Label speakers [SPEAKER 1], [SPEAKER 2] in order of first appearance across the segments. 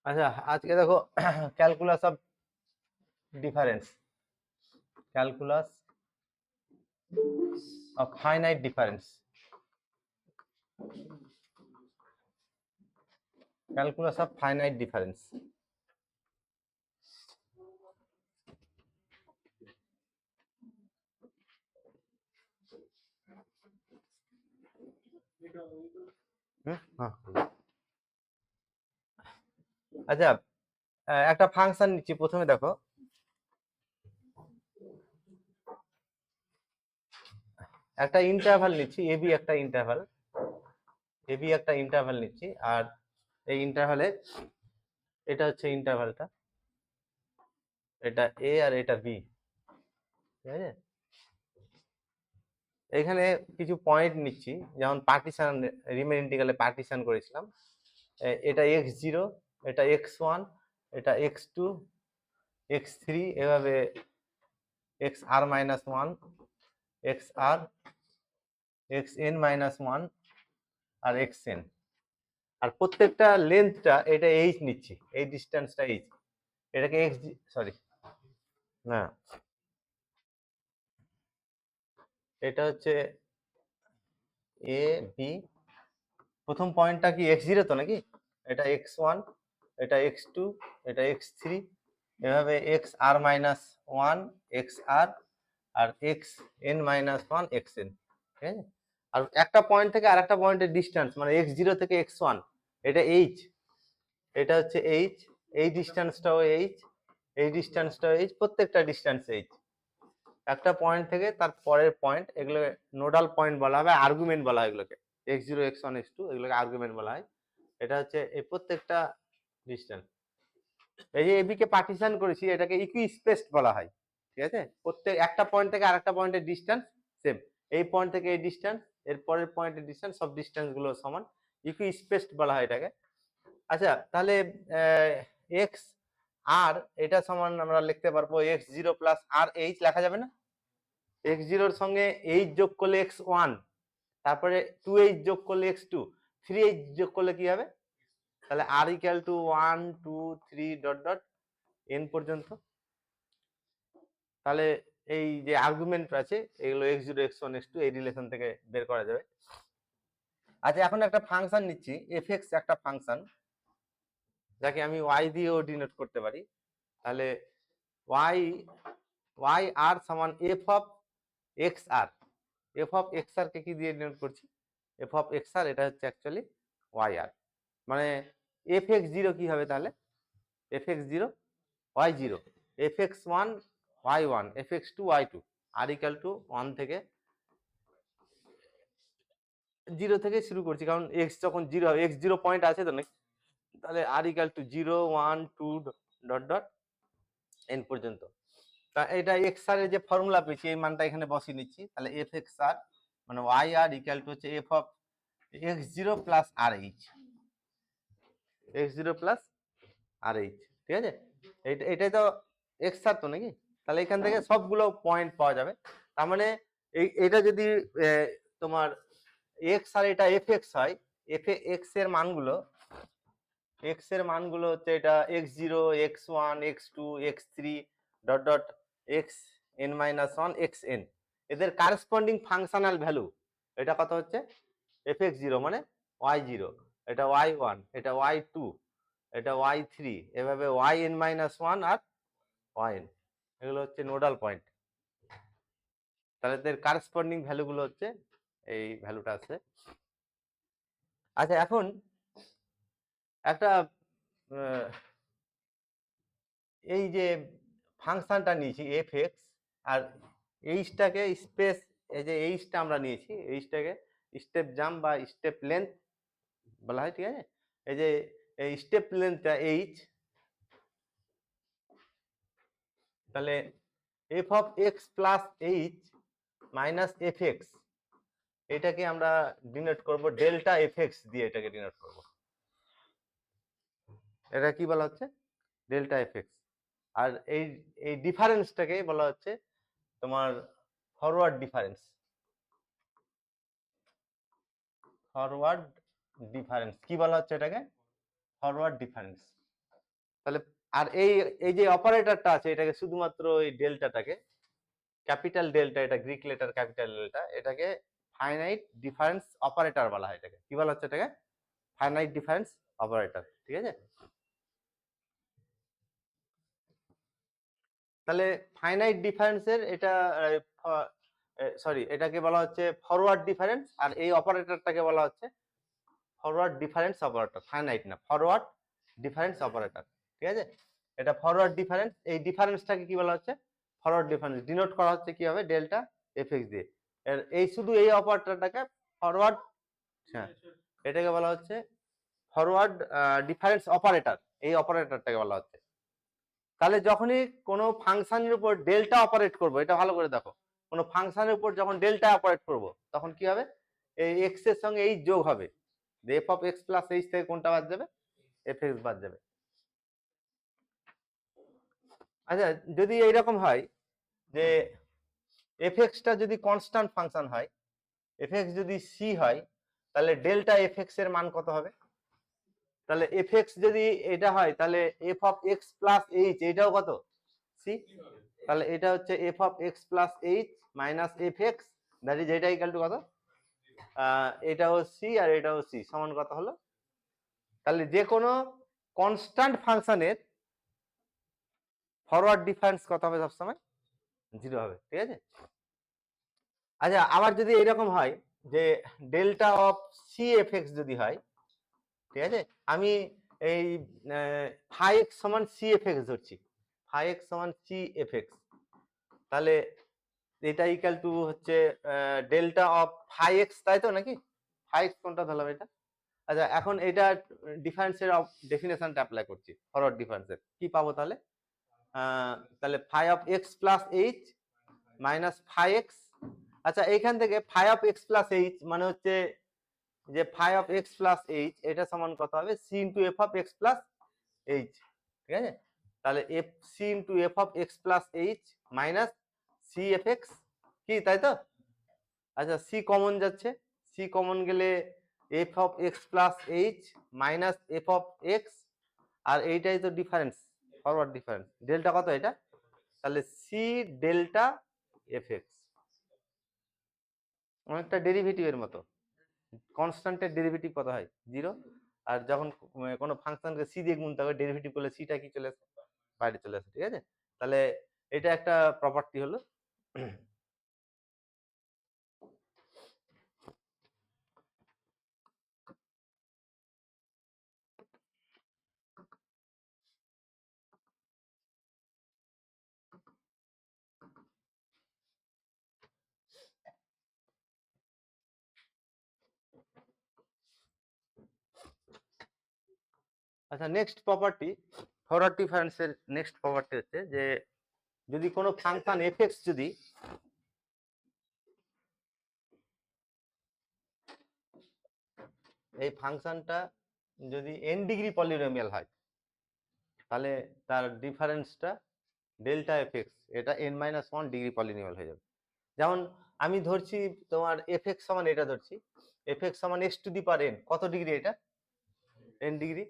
[SPEAKER 1] আচ্ছা, আজকে দেখো calculus of difference, calculus of finite difference, calculus of finite difference. আচ্ছা, একটা ফাংশন নিচ্ছি। প্রথমে দেখো একটা ইন্টারভাল নিচ্ছি, এবি একটা ইন্টারভাল, এবি একটা ইন্টারভাল নিচ্ছি। আর এই ইন্টারভালে এটা হচ্ছে ইন্টারভালটা, এটা এ আর এটা বি, ঠিক আছে? এখানে কিছু পয়েন্ট নিচ্ছি, যেমন পার্টিশন, রিমেন ইন্টিগ্রালে পার্টিশন করেছিলাম। এটা x0, এটা x1, এটা x2, x3, এভাবে xr-1, xr, xn-1 আর xn। আর প্রত্যেকটা লেন্থটা এটা h নিচ্ছি, এই ডিস্টেন্সটা h, এটাকে x, সরি না, এটা হচ্ছে এ বি। প্রথম পয়েন্টটা কি x0 তো নাকি? এটা x1, এটা x2, এটা x3, এভাবে xr-1, xr আর xn-1, xn, ঠিক আছে? আর একটা পয়েন্ট থেকে আরেকটা পয়েন্টের ডিস্টেন্স, মানে x0 থেকে x1, এটা h, এটা হচ্ছে h, এই ডিস্টেন্সটাও h, এই ডিস্টেন্সটাও h, প্রত্যেকটা ডিস্টেন্স h। একটা পয়েন্ট থেকে তার পরের পয়েন্ট, এগুলো নোডাল পয়েন্ট বলা হবে, আর্গুমেন্ট বলা হয় এগুলোকে, x0, x1, x2, এগুলোকে আর্গুমেন্ট বলা হয়। এটা হচ্ছে এই প্রত্যেকটা ডিস্টেন্স। এই যে এবি কে পার্টিশন করেছি, এটাকে ইকুই স্পেসড বলা হয়, ঠিক আছে? প্রত্যেক একটা পয়েন্ট থেকে আরেকটা পয়েন্টের ডিস্টেন্স সেম, এই পয়েন্ট থেকে এই ডিস্টেন্স, এর পরের পয়েন্টের ডিস্টেন্স, সব ডিস্টেন্স গুলো সমান, ইকুই স্পেসড বলা হয় এটাকে। আচ্ছা, তাহলে এক্স আর এটা সমান আমরা লিখতে পারবো x0 প্লাস আর এইচ, লেখা যাবে না? x0 এর সঙ্গে এইচ যোগ করলে x1, তারপরে 2h যোগ করলে x2, 3h যোগ করলে কি হবে? তাহলে r equal to 1 2 3 dot dot n পর্যন্ত। তাহলে এই যে আর্গুমেন্ট আছে এগুলো x0, x1, x2 এই রিলেশন থেকে বের করা যাবে। আচ্ছা, এখন একটা ফাংশন নিচ্ছি fx, একটা ফাংশন যাকে আমি y দিয়েও ডিনোট করতে পারি। তাহলে y r সমান f of xr, f of xr কে কি দিয়ে ডিনোট করছি? f অফ xr, এটা হচ্ছে অ্যাকচুয়ালি yr, মানে fx0 কি হবে তাহলে? fx0 y0, fx1 y1, fx2 y2, r equal to 1 থেকে 0 থেকে শুরু করছি, কারণ x যখন 0 হবে, x0 পয়েন্ট আছে তো নাকি, তাহলে r equal to 0 1 2 dot dot n পর্যন্ত। তা এটা xr এর যে ফর্মুলা পেয়েছি, এই মানটা এখানে বসিয়ে নিচ্ছি। তাহলে fxr মানে yr ইকুয়াল টু হচ্ছে f of x0 plus rh, x0 plus rh, ঠিক আছে? এটাই তো xr তো নাকি? তাহলে এখান থেকে সবগুলো পয়েন্ট পাওয়া যাবে। তার মানে এটা যদি তোমার x আর এটা fx হয়, fx এর মানগুলো, x এর মানগুলো হচ্ছে এটা x0, x1, x2, x3 dot dot xn-1, xn, এদের কারেসপন্ডিং ফাংশনাল ভ্যালু এটা কত হচ্ছে? fx0 মানে y0, এটা y1, এটা y2, এটা y3, এভাবে yn-1 আর yn, এগুলো হচ্ছে নোডাল পয়েন্ট। তাহলে এদের কারেসপন্ডিং ভ্যালুগুলো হচ্ছে এই ভ্যালুটা আছে। আচ্ছা, এখন একটা এই যে ফাংশনটা নিয়েছি fx, আর এইচটাকে স্পেস, এই যে এইচটা আমরা নিয়েছি, এইচটাকে স্টেপ জাম্প বা স্টেপ লেন্থ বলা হয়, ঠিক আছে? এই যে এই স্টেপ লেন্থটা এইচ, তাহলে f of x plus H minus fx, এটাকে আমরা ডিনোট করব ডেল্টা fx দিয়ে, এটাকে ডিনোট করব। এটা কি বলা হচ্ছে? Delta fx। আর এই ডিফারেন্সটাকে বলা হচ্ছে তোমার ফরওয়ার্ড ডিফারেন্স, ফরওয়ার্ড ডিফারেন্স কি বলা হচ্ছে এটাকে? Forward difference. তাহলে আর এই এই যে অপারেটরটা আছে এটাকে শুধুমাত্র এই ডেল্টাটাকে ক্যাপিটাল ডেল্টা, এটা গ্রিক লেটার ক্যাপিটাল ডেল্টা, এটাকে ফাইনাইট ডিফারেন্স অপারেটর বলা হয়। এটাকে কি বলা হচ্ছে? এটাকে ফাইনাইট ডিফারেন্স অপারেটর। ঠিক আছে, তাহলে ফাইনাইট ডিফারেন্সের এটা সরি এটাকে বলা হচ্ছে ফরওয়ার্ড ডিফারেন্স, আর এই অপারেটরটাকে বলা হচ্ছে ফরওয়ার্ড ডিফারেন্স অপারেটর। ফাইনাইট না, ফরওয়ার্ড ডিফারেন্স অপারেটর। ঠিক আছে, এটা ফরওয়ার্ড ডিফারেন্স। এই ডিফারেন্সটাকে কি বলা হচ্ছে? Forward difference. ডিনোট করা হচ্ছে কি হবে? ডেল্টা এফএক্স দিয়ে। এই শুধু এই অপারেটরটাকে ফরওয়ার্ড, হ্যাঁ এটাকে বলা হচ্ছে ফরওয়ার্ড ডিফারেন্স অপারেটর। এই অপারেটরটাকে বলা হচ্ছে। তাহলে যখনই কোনো ফাংশনের উপর ডেল্টা অপারেট করব, এটা ভালো করে দেখো, কোনো ফাংশনের উপর যখন ডেল্টা অপারেট করব তখন কি হবে? এই এক্স এর সঙ্গে এইচ যোগ হবে, F of x plus H থেকে কোনটা বাদ যাবে? এফ এক্স বাদ যাবে। আচ্ছা, যদি এইরকম হয় যে এফ এক্সটা যদি কনস্ট্যান্ট ফাংশন হয়, এফ এক্স যদি সি হয়, তাহলে ডেল্টা এফ এক্স এর মান কত হবে? তাহলে এফ এক্স যদি এটা হয় তাহলে F of x plus H এটাও কত? সি। তাহলে এটা হচ্ছে F of x plus H minus F x, that is এটা ইকুয়াল টু কত? এটাও সি আর এটাও সি, সমান কত হলো? তাহলে যে কোনো কনস্ট্যান্ট ফাংশনের ফরওয়ার্ড ডিফারেন্স কত হবে? সবসময় 0 হবে। ঠিক আছে, আচ্ছা আবার যদি এরকম হয় যে delta of c f x যদি হয়, ঠিক আছে, আমি এই ফাই এক্স সমান সি এফ এক্স ধরছি, ফাই এক্স সমান সি এফ এক্স, তাহলে এটা ইকুয়াল টু হচ্ছে ডেল্টা অফ ফাই এক্স, তাই তো নাকি? ফাই এক্স কোনটা ধরলাম এটা? আচ্ছা এখন এটা ডিফারেন্সের ডেফিনেশনটা অ্যাপ্লাই করছি, ফরওয়ার্ড ডিফারেন্সের কি পাবো তাহলে? তাহলে phi of x plus H minus phi x. আচ্ছা এইখান থেকে phi of x plus h মানে হচ্ছে যে phi of x plus h, এটা সমান কত হবে? C into f of x plus H. ঠিক আছে, তাহলে f c into f of x plus H minus c f x, কি তাই তো? আচ্ছা সি কমন যাচ্ছে, সি কমন গেলে f of x plus H minus F of x, আর এইটাই তো ডিফারেন্স, ফরওয়ার্ড ডিফারেন্স। ডেল্টা কত এটা? তাহলে সি ডেল্টা এফ এক্স, অনেকটা ডেরিভেটিভের মতো। কনস্ট্যান্টের ডেরিভেটিভ কত হয়? 0। আর যখন কোনো ফাংশনকে সি দিয়ে গুণতে হবে, ডেরিভেটিভ করলে সিটা কি চলে আসে? বাইরে চলে আসে। ঠিক আছে, তাহলে এটা একটা প্রপার্টি হলো। আচ্ছা নেক্সট প্রপার্টি, ফরওয়ার্ড ডিফারেন্সের নেক্সট প্রপার্টি হচ্ছে যে যদি কোনো ফাংশন এফ এক্স যদি এই ফাংশনটা যদি n ডিগ্রি পলিনোমিয়াল হয়, তাহলে তার ডিফারেন্সটা ডেল্টা এফ এক্স, এটা n-1 ডিগ্রি পলিনোমিয়াল হয়ে যাবে। যেমন আমি ধরছি তোমার এফ এক্স সমান, এটা ধরছি এফ এক্স সমান x to the power n, কত ডিগ্রি? এটা n ডিগ্রি।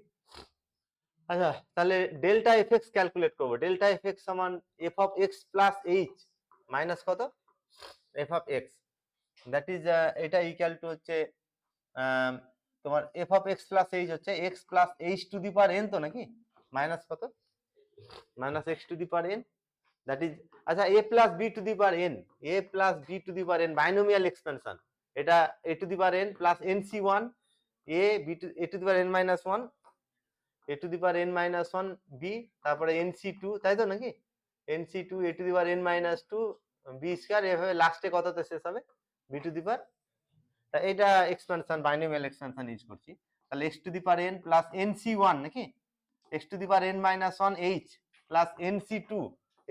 [SPEAKER 1] আচ্ছা তাহলে ডেল্টা এফ এক্স ক্যালকুলেট করবো। ডেল্টা এফ এক্স সমান F of x plus H minus কত? F of x, that is এটা ইকুয়াল টু হচ্ছে তোমার f of x plus h হচ্ছে x plus h to the power n, তো নাকি? Minus কত? Minus x to the power n, that is, আচ্ছা a plus b to the power n, a plus b to the power n binomial expansion, এটা a to the power n plus nC one, a b to a to the power n minus one, a to the power n minus one b, তারপরে nC two, তাই তো নাকি? NC two a to the power n minus two b square, এভাবে লাস্টে কততে শেষ হবে? B to the পাওয়ার। তা এটা এক্সপেনশন, বাইনোমিয়াল এক্সপেনশন ইউজ করছি। তাহলে x to the power n plus nC one নাকি, x to the power n minus one h plus nC two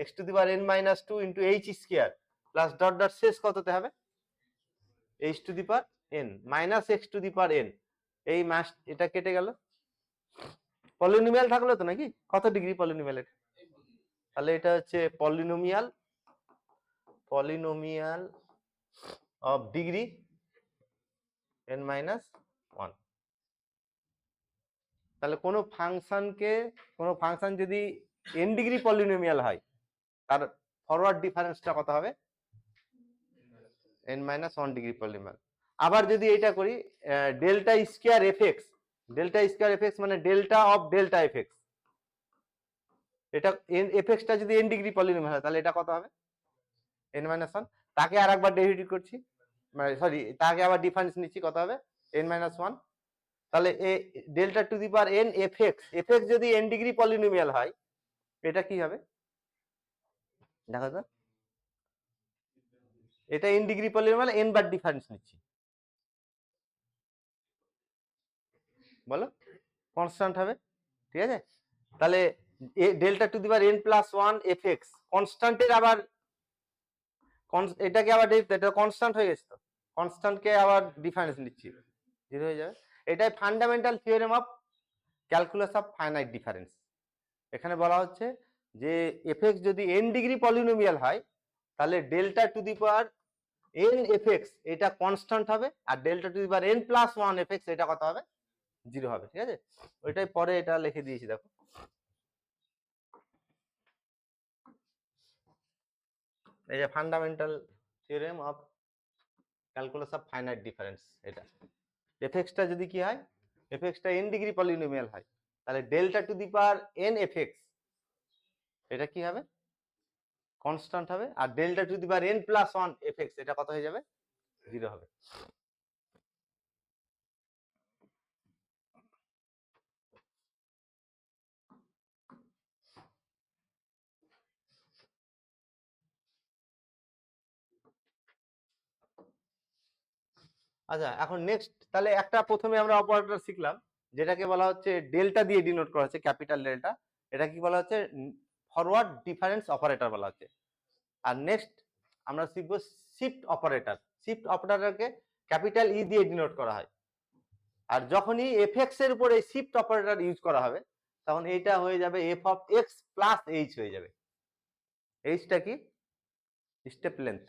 [SPEAKER 1] x to the power n minus two into h square plus dot dot শেষ কততে হবে? H to the power n minus x to the power n, এই মাস এটা কেটে গেল, polynomial থাকলো তো নাকি? কত ডিগ্রি পলিনোমিয়ালের? তাহলে এটা হচ্ছে polynomial, polynomial of degree n minus 1। তাহলে কোনো ফাংশন যদি n ডিগ্রি পলিনোমিয়াল হয় তার ফরওয়ার্ড ডিফারেন্সটা কত হবে? n-1 degree polynomial. আবার যদি এটা করি ডেল্টা স্কয়ার এফ এক্স মানে delta of delta f x, এটা এফ এক্সটা যদি n ডিগ্রি পলিনোমিয়াল হয় তাহলে এটা কত হবে? n-1। তাকে আর একবার ডেরিভেটিভ করছি, সরি তাকে আবার ডিফারেন্স নিচ্ছি, কত হবে? n-1। তাহলে delta to the power n f x যদি n ডিগ্রি পলিনোমিয়াল হয় এটা কি হবে দেখো তো? এটা n ডিগ্রি পলিনোমিয়াল, n বার ডিফারেন্স নিচ্ছি, বলো কনস্ট্যান্ট হবে, ঠিক আছে? তাহলে delta to the power n plus 1 F x কনস্ট্যান্টের আবার এটাকে আবার এটা কনস্ট্যান্ট হয়ে গেছে, তো কনস্ট্যান্টকে আবার ডিফারেন্স নিচ্ছি, 0 হয়ে যাবে। এটাই fundamental theorem of calculus of finite difference. এখানে বলা হচ্ছে যে এফ এক্স যদি n ডিগ্রি পলিনোমিয়াল হয় তাহলে delta to the power n f x এটা কনস্ট্যান্ট হবে, আর delta to the power n plus 1 F x এটা কত হবে? 0 হবে, ঠিক আছে? ওইটাই পরে এটা লিখে দিয়েছি, দেখো এই যে fundamental theorem of calculus of finite difference. এটা এফ এক্সটা যদি কি হয়, এফ এক্সটা n ডিগ্রি পলিনোমিয়াল হয় তাহলে delta to the power n f x এটা কি হবে? কনস্ট্যান্ট হবে, আর delta to the power n plus 1 F x এটা কত হয়ে যাবে? 0 হবে। আচ্ছা, এখন নেক্সট তাহলে একটা প্রথমে আমরা অপারেটর শিখলাম যেটাকে বলা হচ্ছে ডেল্টা দিয়ে ডিনোট করা হচ্ছে, ক্যাপিটাল ডেল্টা। এটা কি বলা হচ্ছে? ফরওয়ার্ড ডিফারেন্স অপারেটর বলা হচ্ছে। আর নেক্সট আমরা শিখব শিফট অপারেটর। শিফট অপারেটরকে ক্যাপিটাল ই দিয়ে ডিনোট করা হয়। আর যখনই এফ এক্স এর উপরে শিফট অপারেটর ইউজ করা হবে তখন এইটা হয়ে যাবে f of x plus h হয়ে যাবে। এইচটা কি? স্টেপ লেন্থ,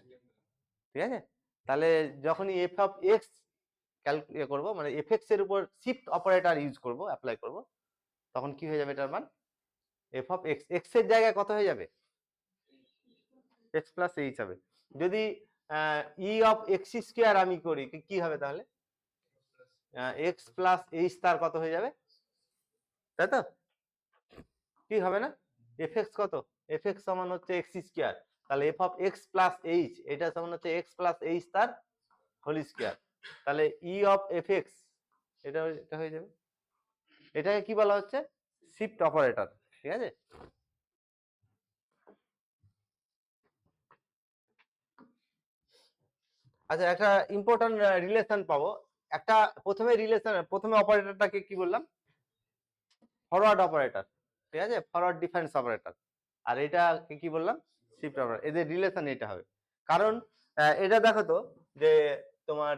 [SPEAKER 1] ঠিক আছে? তাহলে যখনই এফ অফ এক্স ক্যালকুলেট করব, মানে এফ এক্স এর উপর শিফট অপারেটর ইউজ করব, অ্যাপ্লাই করব, তখন কি হয়ে যাবে এটার মান? এফ অফ এক্স, এক্স এর জায়গায় কত হয়ে যাবে? এক্স প্লাস এইচ হবে। যদি ই অফ এক্স স্কোয়ার আমি করি কি হবে তাহলে? এক্স প্লাস এইচ তার কত হয়ে যাবে, তাই তো? কি হবে না? এফ এক্স কত? এফ এক্স সমান হচ্ছে এক্স স্কোয়ার, তাহলে F of x plus h এটা সমান হচ্ছে এক্স প্লাস এইচ তার হোল স্কোয়ার। তাহলে ই অফ এফ এক্স এটা হয়ে যাবে। এটাকে কি বলা হচ্ছে? শিফট অপারেটর, ঠিক আছে? আচ্ছা, একটা ইম্পর্টেন্ট রিলেশন পাবো। একটা প্রথমে অপারেটরটাকে কি বললাম? ফরওয়ার্ড অপারেটর, ঠিক আছে? Forward difference operator. আর এটা কি বললাম? Shift operator. এদের রিলেশন এটা হবে, কারণ এটা দেখো তো যে তোমার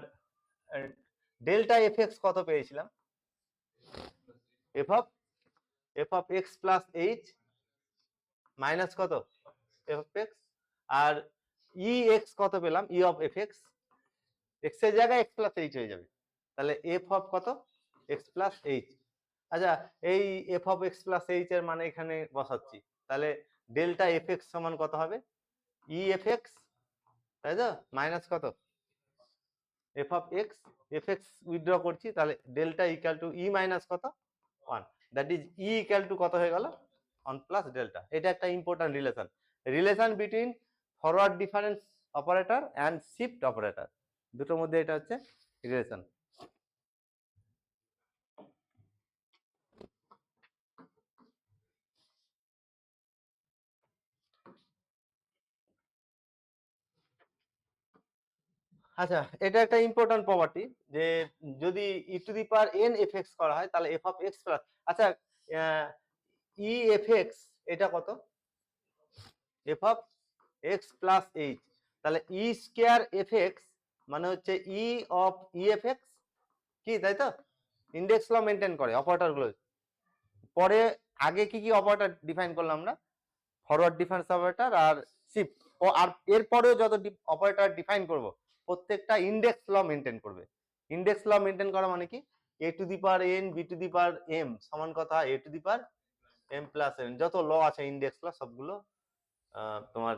[SPEAKER 1] ডেল্টা এফ এক্স কত পেয়েছিলাম? F of x plus H minus কত? F of x. আর ই এক্স কত পেলাম? E of F x, x এর জায়গায় এক্স প্লাস এইচ হয়ে যাবে। তাহলে এফ অফ কত? X plus h. আচ্ছা, এই f of x plus h এর মানে এখানে বসাচ্ছি, তাহলে ডেল্টা এফ এক্স সমান কত হবে? ই এফ এক্স, তাই তো, মাইনাস কত? F of x, F x withdraw করছি, তাহলে delta equal to E minus কত? 1, that is E equal to কত হয়ে গেল? 1 প্লাস ডেল্টা। এটা একটা important relation between forward difference operator and shift operator, দুটোর মধ্যে এটা হচ্ছে রিলেশন। আচ্ছা, এটা একটা ইম্পর্টেন্ট প্রপার্টি যে যদি E to the power n F x করা হয় তাহলে এফ অফ এক্স প্লাস, আচ্ছা ই এফ এক্স এটা কত? F of x plus H, তাহলে ই স্কোয়ার এফ এক্স মানে হচ্ছে E of E f x, কি তাই তো? ইন্ডেক্স ল মেনটেন করে অপারেটর গুলো। পরে আগে কি কি অপারেটর ডিফাইন করলাম আমরা? ফরওয়ার্ড ডিফারেন্স অপারেটর আর শিফট। আর এরপরেও যত অপারেটর ডিফাইন করব প্রত্যেকটা ইন্ডেক্স ল মেনটেন করবে। ইন্ডেক্স ল মেনটেন করা মানে কি? A to the power n b to the power M সমান কথা a to the power m plus n. যত ল আছে ইন্ডেক্স ল সবগুলো তোমার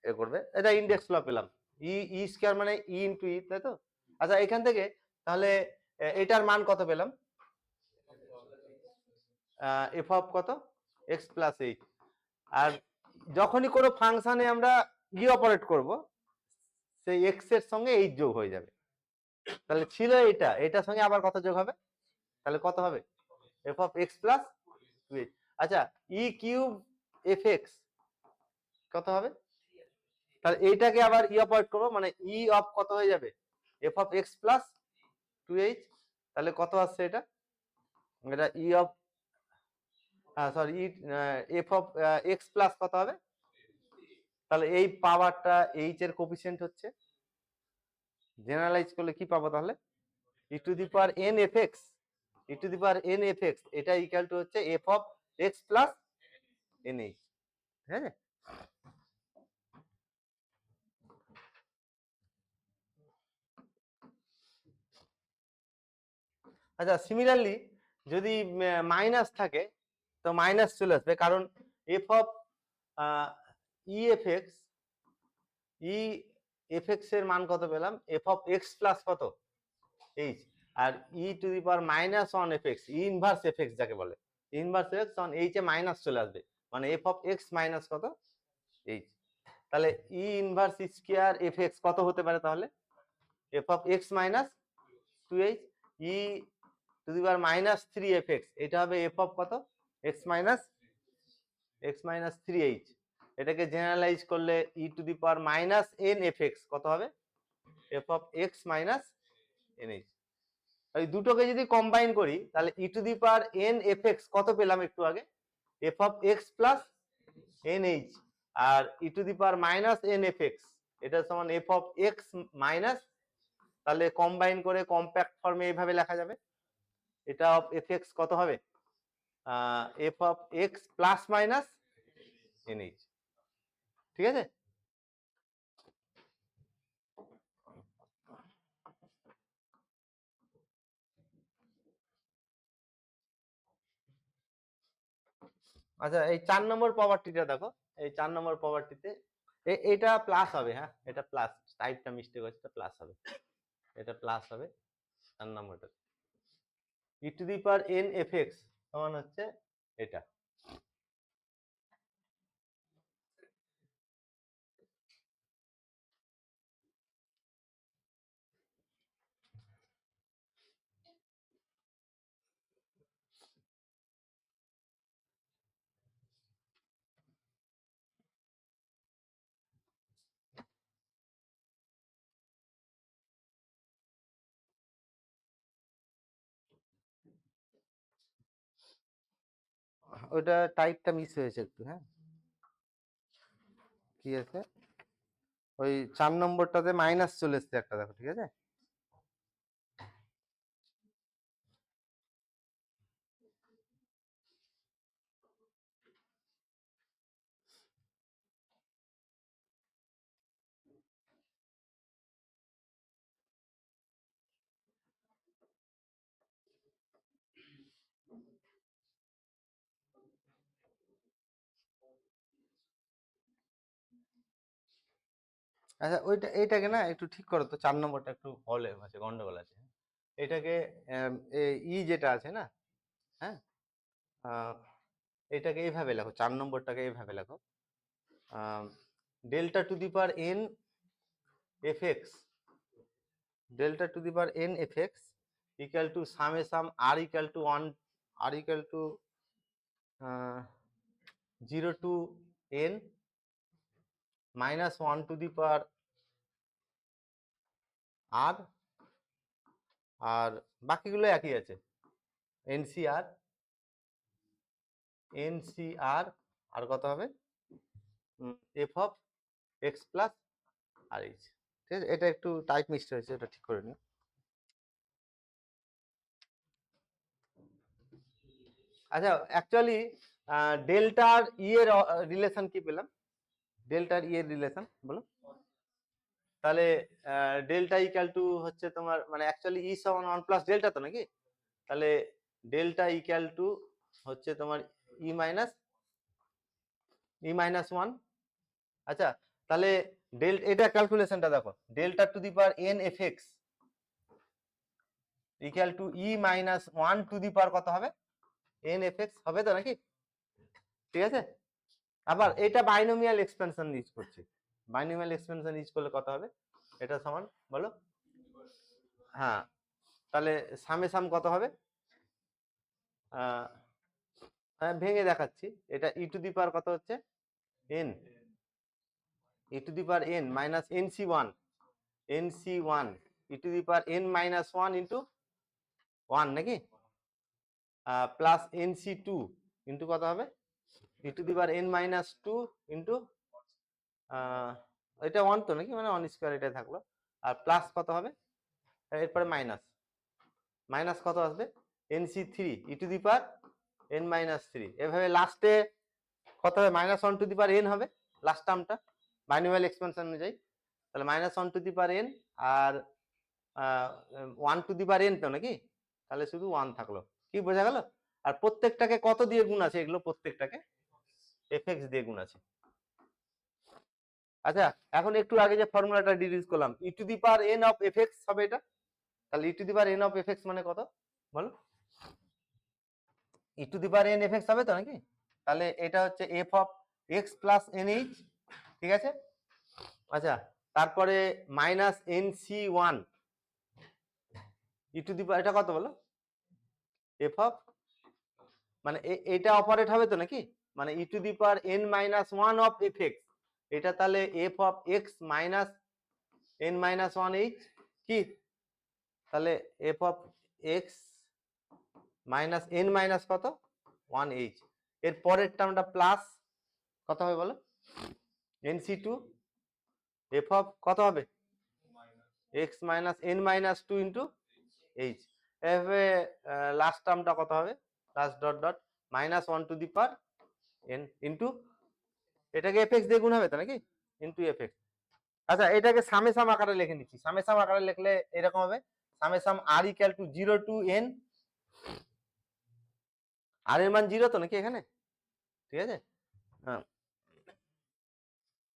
[SPEAKER 1] এ করবে। এটা ইন্ডেক্স ল পেলাম, ই স্কয়ার মানে ই ইনটু ই, তাই তো? আচ্ছা এখান থেকে তাহলে এটার মান কত পেলাম? এফ অফ কত? X plus H. আর যখনই কোনো ফাংশনে আমরা ই অপারেট করব সেই এক্স এর সঙ্গে এইচ যোগ হয়ে যাবে। তাহলে ছিল এটা, এটার সঙ্গে আবার কত যোগ হবে? তাহলে কত হবে? F of x plus two h. আচ্ছা ই কিউব এফ এক্স কত হবে? তাহলে এইটাকে আবার ই অপারেট করবো, মানে ই অফ কত হয়ে যাবে? F of x plus two h. তাহলে কত আসছে এটা? এটা e of sorry e f of x plus কত হবে? তাহলে এই পাওয়ারটা এইচ এর কোফিসিয়েন্ট হচ্ছে, জেনারেলাইজ করলে কি পাবো তাহলে? E to the power n F x, E to the power n F x, এটা ইকুয়াল টু হচ্ছে F of x plus n h. হ্যাঁ আচ্ছা সিমিলারলি যদি মাইনাস থাকে তো মাইনাস চলে আসবে, কারণ f of E f x, e f x এর মান কত পেলাম? এফ অফ এক্স প্লাস কত? এইচ। আর ই to the power minus one f x, e inverse f x যাকে বলে, inverse f x on h এ মাইনাস চলে আসবে, মানে এফ অফ এক্স মাইনাস কত? এইচ। তাহলে e inverse square f x কত হতে পারে তাহলে? F of x minus two h. E to the power minus three f x, এটা হবে এফ অফ কত? X minus three h. এটাকে জেনারেলাইজ করলে E to the power minus N F x কত হবে? F of x minus N h. এই দুটোকে যদি কম্বাইন করি তাহলে E to the power n F x কত পেলাম একটু আগে? F of x plus n h. আর ই to the power minus N F x এটা সমান এফ অফ এক্স মাইনাস, তাহলে কম্বাইন করে কম্প্যাক্ট ফর্মে এইভাবে লেখা যাবে, এটা অফ এফ এক্স কত হবে? F of x plus minus N h. ঠিক আছে? আচ্ছা এই 4 নম্বর প্রপার্টিটা দেখো, এই 4 নম্বর প্রপার্টিতে এটা প্লাস হবে, হ্যাঁ এটা প্লাস, টাইপটা মিস্টেক হচ্ছে, এটা প্লাস হবে, এটা প্লাস হবে 4 নম্বরটা। E to the power n F x সমান হচ্ছে এটা। ওটা টাইপটা মিস হয়েছে একটু, হ্যাঁ কি আছে, ওই 4 নম্বরটাতে মাইনাস চলে এসছে একটা, দেখো ঠিক আছে? আচ্ছা ওইটা, এইটাকে না একটু ঠিক করো তো, 4 নম্বরটা একটু হলে আছে, গন্ডগোল আছে। এটাকে ই যেটা আছে না, হ্যাঁ এটাকে এইভাবে লেখো, 4 নম্বরটাকে এইভাবে লেখো, delta to the power n F x, delta to the power n F x equal to summation r equal to 1, r equal to 0 to n minus 1 to the power r, আর বাকিগুলো একই আছে, এনসিআর, এনসিআর আর কত হবে? F of x plus r h. ঠিক আছে, এটা একটু টাইপ মিস্টেক হয়েছে, এটা ঠিক করে নিও। আচ্ছা অ্যাকচুয়ালি ডেল্টার ই এর রিলেশন কি পেলাম? ডেল্টার ই এর রিলেশন বলো তাহলে। ডেল্টা ইকুয়াল টু হচ্ছে তোমার, মানে অ্যাকচুয়ালি ই সমান 1 প্লাস ডেল্টা তো নাকি? তাহলে ডেল্টা ইকুয়াল টু হচ্ছে তোমার ই মাইনাস ওয়ান। আচ্ছা, তাহলে এটা ক্যালকুলেশনটা দেখো, delta to the power n F x equal to E minus one to the power কত হবে, এন এফ এক্স হবে তো নাকি? ঠিক আছে। আবার এটা বাইনোমিয়াল এক্সপেনশন ইউজ করছি, বাইনোমিয়াল এক্সপেনশন ইউজ করলে কত হবে, এটা সমান বলো। হ্যাঁ, তাহলে সামে সাম কত হবে, ভেঙে দেখাচ্ছি। এটা ই টু দি পাওয়ার কত হচ্ছে, n, E to the power n minus nC one, nC one E to the power n minus one into one নাকি, প্লাস এনসি টু ইন্টু কত হবে, E to the power n minus two into এটা one তো নাকি, মানে one square এটাই থাকলো, আর plus কত হবে, এরপরে মাইনাস, মাইনাস কত আসবে, n c three e to the power n minus three. এভাবে লাস্টে কত হবে, minus one to the power n হবে লাস্ট টার্মটা বাইনোমিয়াল এক্সপেনশন অনুযায়ী। তাহলে minus one to the power n আর one to the power n তো নাকি, তাহলে শুধু ওয়ান থাকলো। কি বোঝা গেল? আর প্রত্যেকটাকে কত দিয়ে গুণ আছে, এগুলো প্রত্যেকটাকে এফ এক্স দিয়ে গুণ আছে। আচ্ছা, এখন একটু আগে যে ফর্মুলাটা ডিডিউস করলাম, E to the power N of F x হবে এটা। তাহলে E to the power N of F x মানে কত বলো, E to the power n F x হবে তো নাকি? তাহলে এটা হচ্ছে F of x plus n h, ঠিক আছে। আচ্ছা, তারপরে minus n C one E to the power, এটা কত বলো, এফ অফ, মানে এটা অপারেট হবে তো নাকি, মানে E to the power n minus one of F x, এটা তাহলে F of x minus n minus one h কি, তাহলে F of x minus n minus কত ওয়ান এইচ, এর পরের টার্মটা প্লাস কত হবে বলো, এনসি টু এফ অফ কত হবে, x minus n minus two into h. এভাবে লাস্ট টার্মটা কত হবে, last dot dot minus one to the power n into, এটাকে এফ এক্স দিয়ে গুণ হবে তো নাকি, ইন্টু এফ এক্স। আচ্ছা, এটাকে সামেসাম আকারে লিখে নিচ্ছি, সামেসাম আকারে লিখলে এরকম হবে, summation r equal to zero to n, r এর মান জিরো তো নাকি এখানে, ঠিক আছে। হ্যাঁ,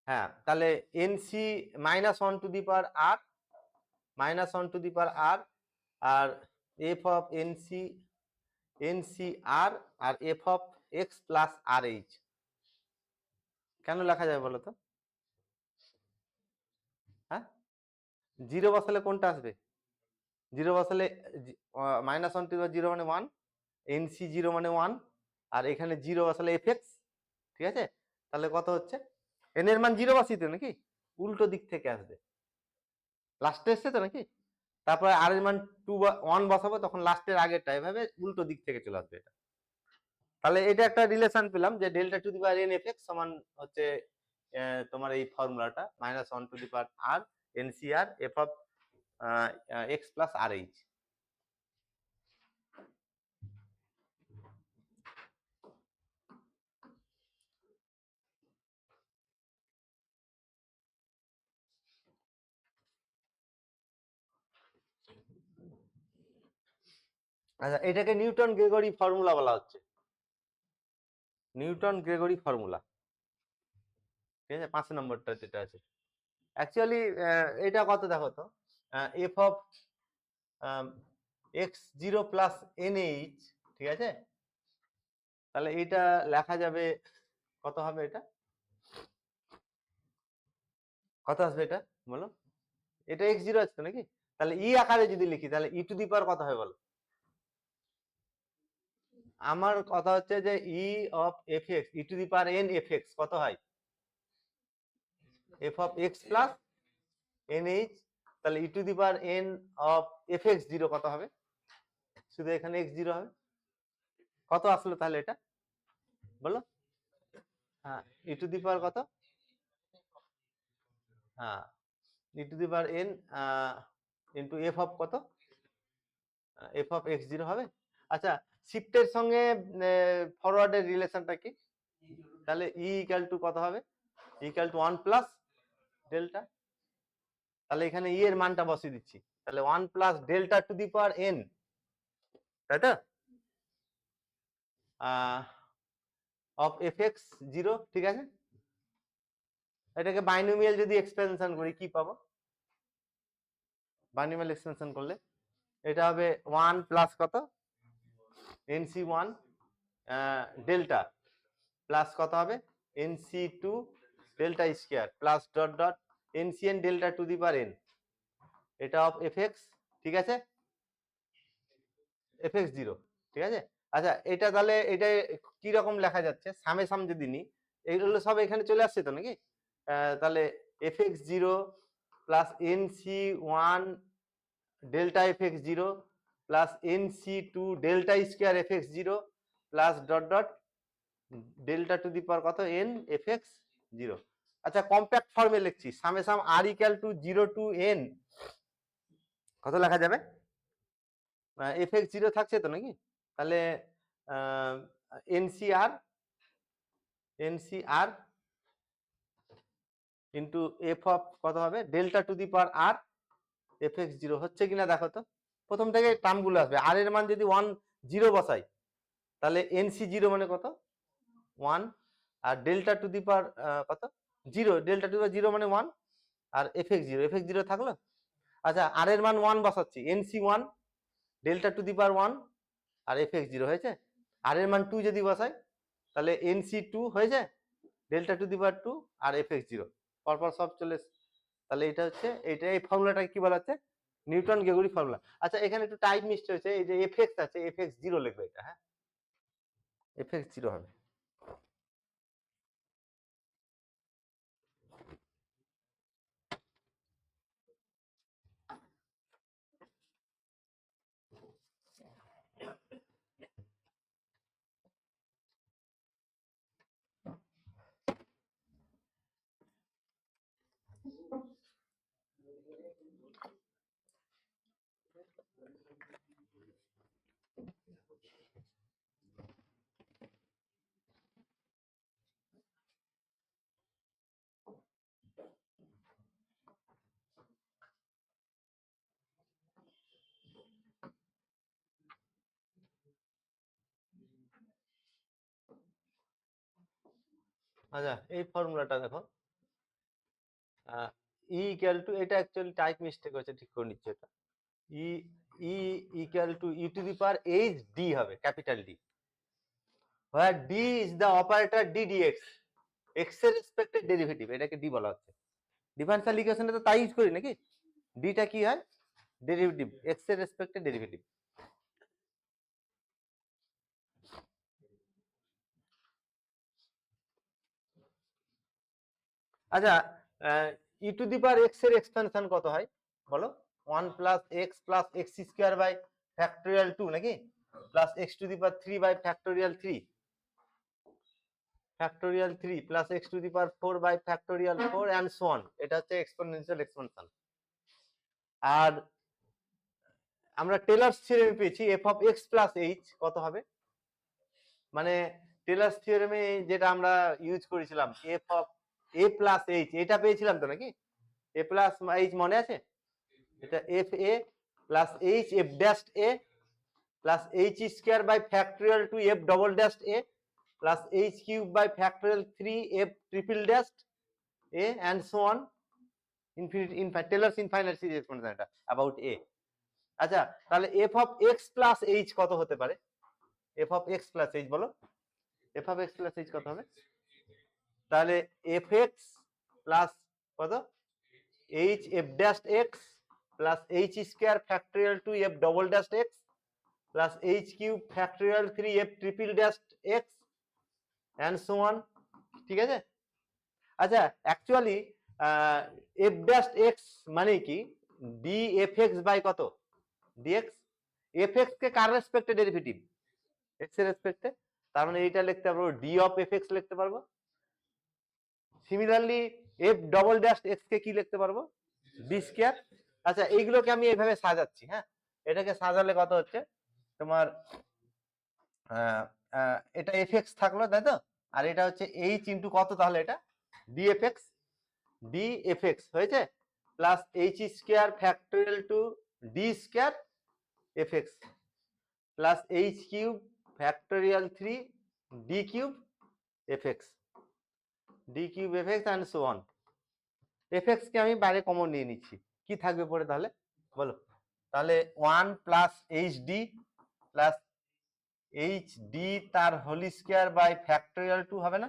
[SPEAKER 1] হ্যাঁ, তাহলে n c minus one to the power r, minus one to the power r f of n c, n c r f of x plus r h. কেন লেখা যায় বলো তো, হ্যাঁ, জিরো বসালে কোনটা আসবে, জিরো বসালে minus one to the power zero মানে ওয়ান, এনসি জিরো মানে ওয়ান, আর এখানে জিরো বসালে এফ এক্স, ঠিক আছে। তাহলে কত হচ্ছে, এন এর মান জিরো বসিতে নাকি, উল্টো দিক থেকে আসবে, লাস্টে এসছে তো নাকি, তারপরে আর এর মান টু ওয়ান বসাবো, তখন লাস্টের আগেরটা, এভাবে উল্টো দিক থেকে চলে আসবে এটা। তাহলে এটা একটা রিলেশন পেলাম যে delta to the power n F x সমান হচ্ছে তোমার এই ফর্মুলাটা minus one to the power r n c r f of x plus r h. আচ্ছা, এটাকে নিউটন গ্রেগরি ফর্মুলা বলা হচ্ছে, নিউটন গ্রেগরি ফর্মুলা, ঠিক আছে, 5 নম্বরটা যেটা আছে। অ্যাকচুয়ালি এটা কত দেখো তো, F of x zero plus n h, ঠিক আছে। তাহলে এটা লেখা যাবে, কত হবে এটা, কত আসবে এটা বলো, এটা এক্স জিরো আছে তো নাকি, তাহলে ই আকারে যদি লিখি তাহলে ই টু দি পাওয়ার কত হয় বলো, আমার কথা হচ্ছে যে E of F x E to the power n F x কত হয়, F of x plus n H, তাহলে E to the power N of F x zero কত হবে, শুধু এখানে এক্স জিরো হবে, কত আসলো তাহলে এটা বলো, হ্যাঁ, ই টু দি পাওয়ার কত, হ্যাঁ, E to the power n into f of কত, এফ অফ এক্স জিরো হবে। আচ্ছা, শিফটের সঙ্গে ফরওয়ার্ডের রিলেশনটা কি, তাহলে ই ইকুয়াল টু কত হবে, equal to one plus delta, তাহলে এখানে ই এর মানটা বসিয়ে দিচ্ছি, তাহলে one plus delta to the power N তাই তো? অফ এফ এক্স জিরো, ঠিক আছে। এটাকে বাইনোমিয়াল যদি এক্সপেনশন করি কি পাবো? বাইনোমিয়াল এক্সপেনশন করলে এটা হবে 1 প্লাস কত, এনসি 1 ডেল্টা প্লাস কত হবে, nC 2 delta square plus dot dot nCn delta to the power N, এটা অফ এফ এক্স, ঠিক আছে, এফ এক্স জিরো, ঠিক আছে। আচ্ছা এটা তাহলে এটা কি রকম লেখা যাচ্ছে, সামে সাম যদি নি, এইগুলো সব এখানে চলে আসছে তো নাকি? তাহলে F x zero plus nC 1 delta f x zero plus nC 2 delta square f x zero plus dot dot delta to the power কত, এন এফ এক্স জিরো। আচ্ছা কম্প্যাক্ট ফর্মে লিখছি, summation r equal to 0 to n কত লেখা যাবে, F x zero থাকছে তো নাকি? তাহলে n c r n c r into f of কত হবে, delta to the power r f x zero, হচ্ছে কিনা দেখো তো। প্রথম থেকে টার্মগুলো আসবে, আর এর মান যদি 1 0 বসাই তাহলে এনসি জিরো মানে কত 1, আর ডেল্টা টু দি পাওয়ার কত zero, delta to the power zero মানে 1, আর f x zero, F x zero থাকলো। আচ্ছা আর এর মান 1 বসাচ্ছি, nC 1 delta to the power 1 আর এফ এক্স জিরো হয়েছে। আর এর মান 2 যদি বসাই তাহলে এনসি 2 হয়েছে delta to the power 2 r f x zero, পরপর সব চলে। তাহলে এটা হচ্ছে, এটা এই ফর্মুলাটাকে কি বলা হচ্ছে, নিউটন গেগুরি ফর্মুলা। আচ্ছা এখানে একটু টাইপ মিস্টেক হয়েছে, এই যে এফ এক্স আছে এফ এক্স জিরো লিখবে এটা, হ্যাঁ এফ এক্স জিরো হবে। আচ্ছা এই ফর্মুলাটা দেখো, ই ইকুয়াল টু, এটা অ্যাকচুয়ালি টাইপ মিস্টেক হয়েছে, ঠিক করে নিচ্ছে এটা, E E equal to E to the power H D হবে, capital D, where D is the operator d dx, x এর রেসপেক্টে ডেরিভেটিভ, এটাকে ডি বলা হচ্ছে। ডিফারেন্সিয়াল ইকুয়েশনে তো তাই ইউজ করি নাকি, ডিটা কি হয়, ডেরিভেটিভ, এক্স এর রেসপেক্টে ডেরিভেটিভ। আচ্ছা e to the power x এর এক্সপেনশন কত হয় বলো, 1 plus x plus x square by factorial 2 নাকি, plus x to the power 3 by factorial 3 factorial 3 plus x to the power 4 by factorial 4 and so on, এটা হচ্ছে exponential expansion. আর আমরা Taylor's theorem পেয়েছি f of x plus H কত হবে, মানে Taylor's থিওরেমে যেটা আমরা ইউজ করেছিলাম F of A plus h, এটা পেয়েছিলাম তো নাকি, এ প্লাস এইচ মনে আছে, এটা F A plus H F dash A plus H square by factorial 2 F double dash A plus H cube by factorial 3 F triple dash A and so on infinity, Taylor's infinite series expansion এটা about A. আচ্ছা তাহলে F of x plus H কত হতে পারে, F of x plus H বলো, F of x plus H কত হবে, তাহলে এফ এক্স প্লাস কত H F dash x plus H square factorial 2 F double dash x plus H cube factorial 3 F triple dash x and so on, ঠিক আছে। আচ্ছা actually f dash x মানে কি, d F x by কত d x, f x কে কার রেসপেক্টে derivative, x এর রেসপেক্টে, তার মানে এইটা লিখতে পারবো ডি অফ এফ এক্স লিখতে পারবো। Similarly F double dash X কে কি লিখতে পারবো, বি স্কয়ার। আচ্ছা এইগুলোকে আমি এইভাবে সাজাচ্ছি, হ্যাঁ এটাকে সাজালে কত হচ্ছে তোমার, এটা এফ এক্স থাকলো তাই তো, আর এটা হচ্ছে এইচ ইন্টু কত, তাহলে এটা D F X, D F X হয়েছে plus H square factorial two D square F X, plus H cube factorial 3 D cube F X and so on. F X কে আমি বাইরে কমন নিয়ে নিচ্ছি, কি থাকবে পরে তাহলে বলো? তাহলে 1 plus h d plus h d তার হোল স্কয়ার বাই ফ্যাক্টোরিয়াল 2 হবে না?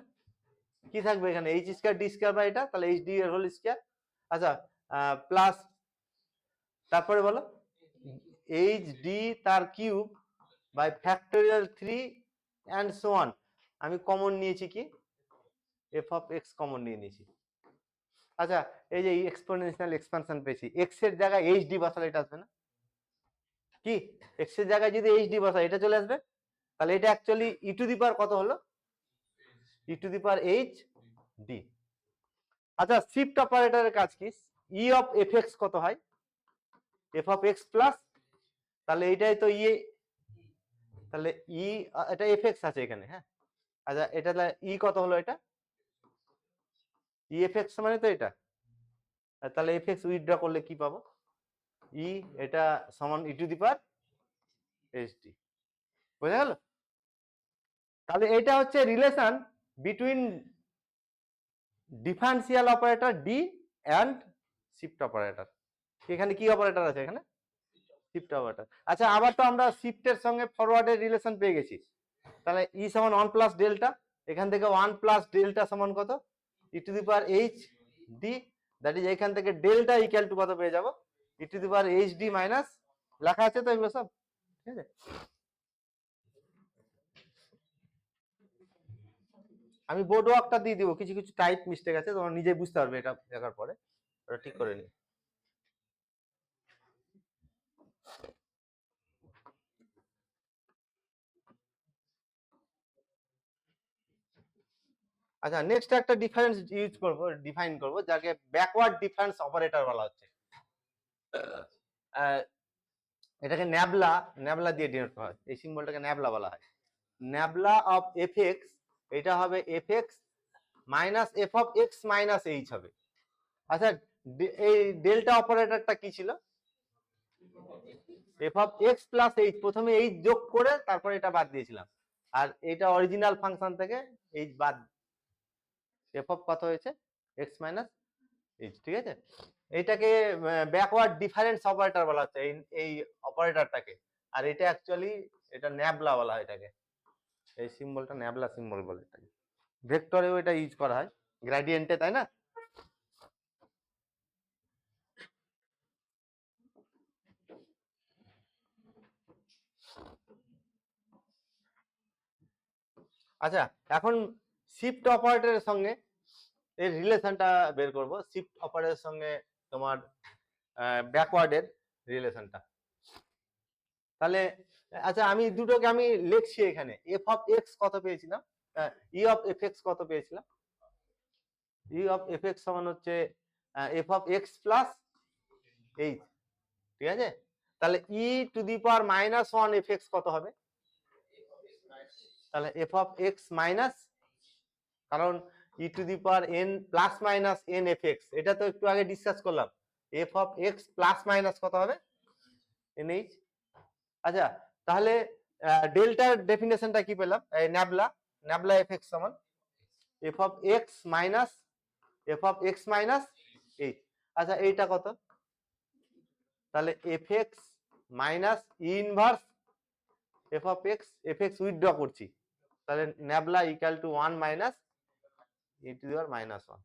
[SPEAKER 1] কি থাকবে এখানে? H square d square by এটা, তাহলে এইচ ডি এর হোল স্কয়ার। আচ্ছা, প্লাস তারপরে বলো এইচ ডি তার cube by factorial 3 and so on. আমি কমন নিয়েছি কি? এফ অফ এক্স কমন নিয়ে নিয়েছি। আচ্ছা, এই যে এক্সপোনেনশিয়াল এক্সপানশন পেয়েছি, এক্স এর জায়গায় এইচ ডি বসালে এটা আসবে না? কি এক্স এর জায়গায় যদি এইচ ডি বসাই এটা চলে আসবে, তাহলে এটা actually E to the power কত হলো? E to the power H D. আচ্ছা, শিফট অপারেটরের কাজ কি? ই অফ এফ এক্স কত হয়? এফ অফ এক্স প্লাস, তাহলে এইটাই তো ই, তাহলে ই এটা এফ এক্স আছে এখানে, হ্যাঁ। আচ্ছা, এটা ই কত হলো? এটা ই এফ এক্স মানে তো এটা, তাহলে এফ এক্স উইথড্র করলে কি পাবো? ই এটা সমান E to the power H D. বোঝা গেল? তাহলে এটা হচ্ছে relation between differential operator D and shift operator. এখানে কি অপারেটর আছে? এখানে শিফট অপারেটর। আচ্ছা, আবার তো আমরা শিফটের সঙ্গে ফরওয়ার্ডের রিলেশন পেয়ে গেছি, তাহলে ই সমান 1 প্লাস ডেল্টা, এখান থেকে 1 প্লাস ডেল্টা সমান কত? E to the power H D, that is এখান থেকে ডেল্টা ইকুয়াল টু কত পেয়ে যাবো? E to the power H D minus, লেখা আছে তো এগুলো সব, ঠিক আছে? আমি বোর্ড ওয়ার্কটা দিয়ে দিব, কিছু কিছু টাইপ মিস্টেক আছে, তোমরা নিজেই বুঝতে পারবে এটা দেখার পরে, ওটা ঠিক করে নি। আচ্ছা, নেক্সট একটা ডিফারেন্স ইউজ করব, ডিফাইন করব, যাকে ব্যাকওয়ার্ড ডিফারেন্স অপারেটর বলা হচ্ছে। এটাকে ন্যাবলা দিয়ে ডিনোট করা হয়, এই সিম্বলটাকে ন্যাবলা বলা হয়। ন্যাবলা অফ এফ এক্স, এটা হবে F x minus F of x minus H হবে। আচ্ছা, এই ডেল্টা অপারেটরটা কি ছিল? F of x plus H, প্রথমে এইচ যোগ করে তারপরে এটা বাদ দিয়েছিলাম, আর এটা অরিজিনাল ফাংশন থেকে এইচ বাদ, এফ অফ কত হয়েছে? এক্স মাইনাস এইচ, ঠিক আছে? এইটাকে ব্যাকওয়ার্ড ডিফারেন্স অপারেটর বলা হচ্ছে এই অপারেটরটাকে, আর এটা অ্যাকচুয়ালি এটা ন্যাবলা বলা হয় এটাকে, এই সিম্বলটা ন্যাবলা সিম্বল বলে এটাকে। ভেক্টরেও এটা ইউজ করা হয়, গ্রেডিয়েন্টে, তাই না? আচ্ছা, এখন শিফট অপারেটরের সঙ্গে এর রিলেশনটা বের করব, শিফট অপারেটরের সঙ্গে তোমার ব্যাকওয়ার্ডের রিলেশনটা। তাহলে আচ্ছা, আমি দুটোকে আমি লিখছি এখানে, এফ অফ এক্স কত পেয়েছিলাম? ই অফ এফ এক্স কত পেয়েছিলাম? ই অফ এফ এক্স সমান হচ্ছে F of x plus H, ঠিক আছে? তাহলে E to the power minus 1 F x কত হবে? তাহলে এফ অফ এক্স মাইনাস, কারণ E to the power N plus minus N F x, এটা তো একটু আগে ডিসকাস করলাম, F of x plus minus কত হবে? N H. আচ্ছা, তাহলে ডেল্টার ডেফিনেশনটা কি পেলাম? ন্যাবলা এফ এক্স সমান F of x minus H. আচ্ছা, এইটা কত? তাহলে F x minus inverse f x withdraw করছি, তাহলে nabla equal to 1 minus E to the power minus 1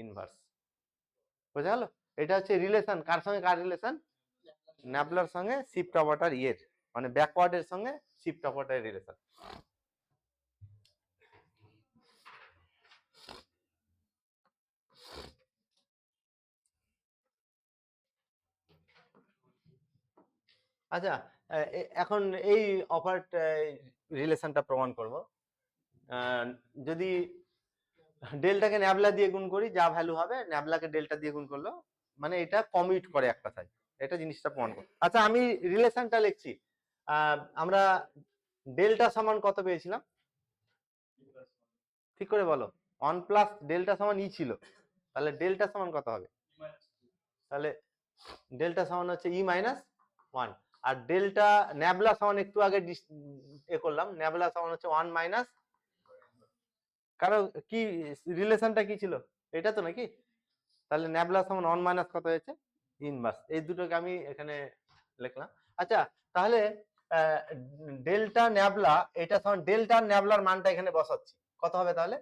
[SPEAKER 1] inverse. বোঝা গেল? এটা হচ্ছে রিলেশন, কার সঙ্গে কার রিলেশন? ন্যাবলার সঙ্গে শিফট অপারেটর ইয়ের, মানে ব্যাকওয়ার্ডের সঙ্গে শিফট অপারেটরের রিলেশন। আচ্ছা, এখন এই অপারেট রিলেশনটা প্রমাণ করব। যদি ডেল্টাকে ন্যাবলা দিয়ে গুণ করি, যা ভ্যালু হবে ন্যাবলাকে ডেল্টা দিয়ে গুণ করলো, মানে এটা কমিউট করে এক কথায়, এটা জিনিসটা প্রমাণ করব। আচ্ছা, আমি রিলেশনটা লিখছি। আমরা ডেল্টা সমান কত পেয়েছিলাম? ঠিক করে বলো। 1 প্লাস ডেল্টা সমান ই ছিল, তাহলে ডেল্টা সমান কত হবে? তাহলে ডেল্টা সমান হচ্ছে ই মাইনাস 1। আর ডেল্টা ন্যাবলা সমান একটু আগে এ করলাম, ন্যাবলা সমান হচ্ছে 1 মাইনাস, কারণ কি রিলেশনটা কি ছিল, এটা তো নাকি? তাহলে ন্যাবলা সমান 1 মাইনাস কত হয়েছে, ইনভার্স। এই দুটোকে আমি এখানে লিখলাম। আচ্ছা, তাহলে ডেল্টা ন্যাবলা এটা সমান ডেল্টা ন্যাবলার মানটা এখানে বসাচ্ছি, কত হবে তাহলে?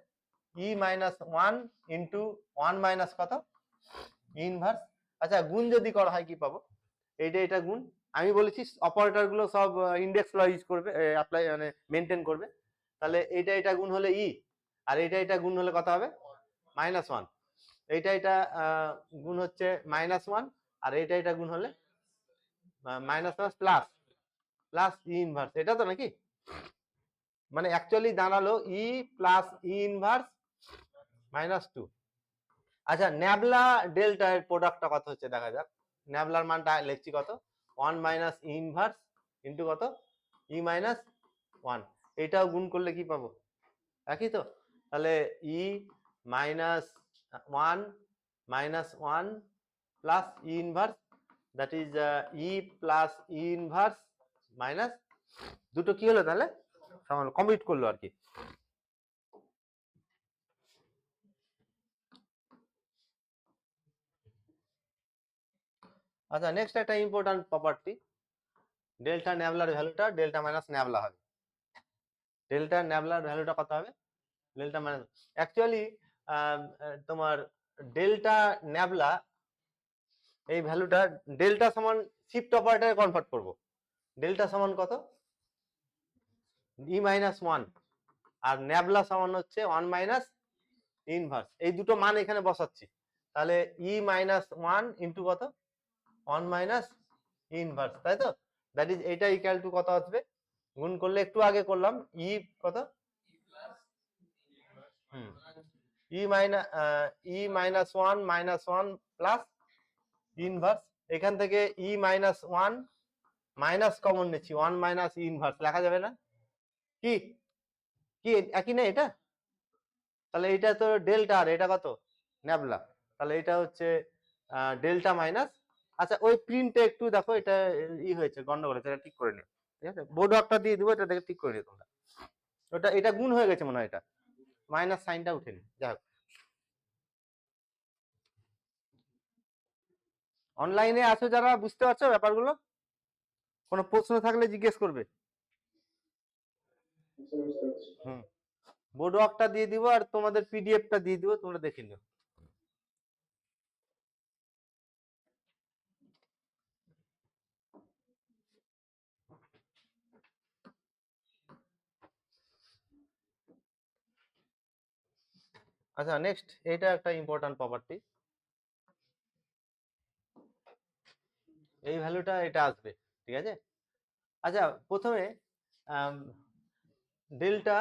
[SPEAKER 1] ই মাইনাস 1 ইন্টু 1 মাইনাস কত, ইনভার্স। আচ্ছা, গুণ যদি করা হয় কি পাবো? এটা গুণ, আমি বলেছি অপারেটর গুলো সব ইন্ডেক্স ল ইউজ করবে, অ্যাপ্লাই মানে মেনটেন করবে। তাহলে এটা গুণ হলে ই, আর এটা গুণ হলে কত হবে, -1। এটা গুণ হচ্ছে -1, আর এটা গুণ হলে -1 প্লাস প্লাস ই ইনভার্স, এটা তো নাকি? মানে অ্যাকচুয়ালি দাঁড়ালো ই প্লাস ই ইনভার্স -2। আচ্ছা, ন্যাবলা ডেল্টা এর প্রোডাক্টটা কত হচ্ছে দেখা যাক। ন্যাবলার মানটা লিখছি কত, 1 মাইনাস ই ইনভার্স ইন্টু কত, ই মাইনাস 1। এটাও গুণ করলে কি পাবো, একই তো। তাহলে E minus 1 minus 1 plus E inverse, that is E plus E inverse minus, দুটো কি হলো তাহলে, সমান কমপ্লিট করলো আর কি। আচ্ছা, নেক্সট একটা ইম্পর্টেন্ট প্রপার্টি, ডেল্টা ন্যাবলার ভ্যালুটা ডেল্টা মাইনাস ন্যাবলা হবে। ডেল্টা ন্যাবলার ভ্যালুটা কত হবে, ডেল্টা মাইনাস, অ্যাকচুয়ালি তোমার ডেল্টা ন্যাবলা এই ভ্যালুটা ডেল্টা সমান শিফট অপারেটরে কনভার্ট করব। ডেল্টা সমান কত, ই মাইনাস 1, আর ন্যাবলা সমান হচ্ছে 1 মাইনাস ইনভার্স। এই দুটো মান এখানে বসাচ্ছি, তাহলে ই মাইনাস 1 ইন্টু কত, 1 মাইনাস ইনভার্স, তাই তো? দ্যাট ইজ এটা ইকুয়াল টু কত আসবে, গুণ করলে একটু আগে করলাম, ই কত, ই মাইনাস 1 মাইনাস 1 প্লাস ইনভার্স। এখান থেকে ই মাইনাস 1 মাইনাস কমন নিচ্ছি, 1 মাইনাস ইনভার্স লেখা যাবে না কি, কি একই না এটা? তাহলে এটা তো ডেল্টা আর এটা কত, ন্যাবলা। তাহলে এটা হচ্ছে ডেল্টা মাইনাস। আচ্ছা, ওই প্রিন্টে একটু দেখো, এটা ই হয়েছে, গন্ডগোল হয়েছে, এটা ঠিক করে নিও, ঠিক আছে? বোর্ড একটা দিয়ে দিবো, এটা দেখে ঠিক করে নিও তোমরা। এটা গুণ হয়ে গেছে মনে হয়, এটা মাইনাস সাইনটা উঠেনি, যাই হোক। অনলাইনে আছো যারা, বুঝতে পারছো ব্যাপারগুলো? কোনো প্রশ্ন থাকলে জিজ্ঞেস করবে। হুম, বোর্ড ওয়ার্কটা দিয়ে দিব আর তোমাদের পিডিএফটা দিয়ে দিব, তোমরা দেখে নিও। আচ্ছা, নেক্সট এটা একটা ইম্পর্টেন্ট প্রপার্টি, এই ভ্যালুটা এটা আসবে, ঠিক আছে? আচ্ছা, প্রথমে ডেল্টা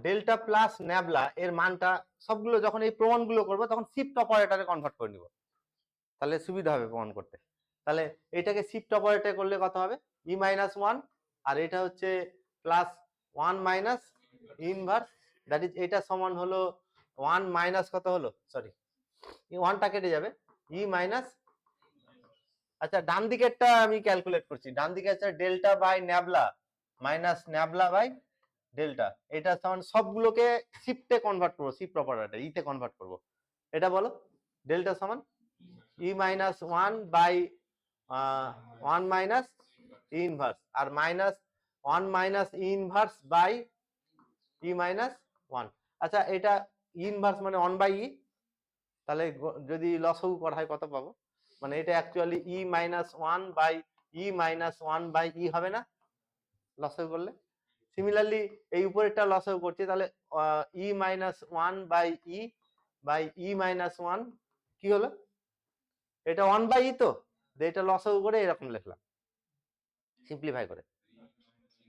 [SPEAKER 1] ডেল্টা প্লাস ন্যাবলা এর মানটা সবগুলো যখন এই প্রমাণগুলো করবো তখন শিফট অপারেটরে কনভার্ট করে নিব, তাহলে সুবিধা হবে প্রমাণ করতে। তাহলে এটাকে শিফট অপারেটর করলে কত হবে, ই মাইনাস 1, আর এটা হচ্ছে plus 1 minus inverse, that is এটা সমান হলো 1 মাইনাস কত হলো, সরি, এই 1টা কেটে যাবে, ই মাইনাস, আচ্ছা ডান দিকেরটা আমি ক্যালকুলেট করছি, ডান দিকে আছে delta by nabla minus nabla by delta, এটা সমান সবগুলোকে শিফটে কনভার্ট করবো, শিফট অপারেটরে ইতে কনভার্ট করব। এটা বলো, ডেল্টা সমান E minus 1 by 1 minus inverse, আর minus 1 minus inverse by E minus 1। আচ্ছা, এটা ইনভার্স মানে 1 বাই ই, তাহলে যদি লসগু করা হয় কত পাবো, মানে এটা actually E minus 1 by E minus 1 by E হবে না লসগু করলে? সিমিলারলি এই উপরেরটা লসগু করছি, তাহলে E minus 1 by E minus 1 কি হলো, এটা 1 বাই ই, তো এটা লসগু করে এরকম লিখলাম সিম্পলিফাই করে।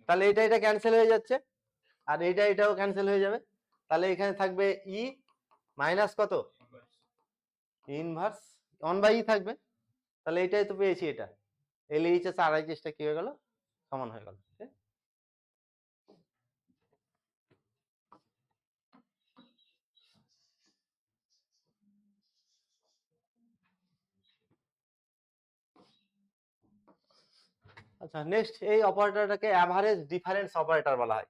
[SPEAKER 1] তাহলে এটা ক্যান্সেল হয়ে যাচ্ছে, আর এটাও ক্যান্সেল হয়ে যাবে, তাহলে এখানে থাকবে ই মাইনাস কত, ইনভার্স 1 বাই ই থাকবে। তাহলে এটাই তো পেয়েছি, এটা এলএইচএস আর আইএইচএসটা কি হয়ে গেল, সমান হয়ে গেল। আচ্ছা, নেক্সট এই অপারেটরটাকে অ্যাভারেজ ডিফারেন্স অপারেটর বলা হয়,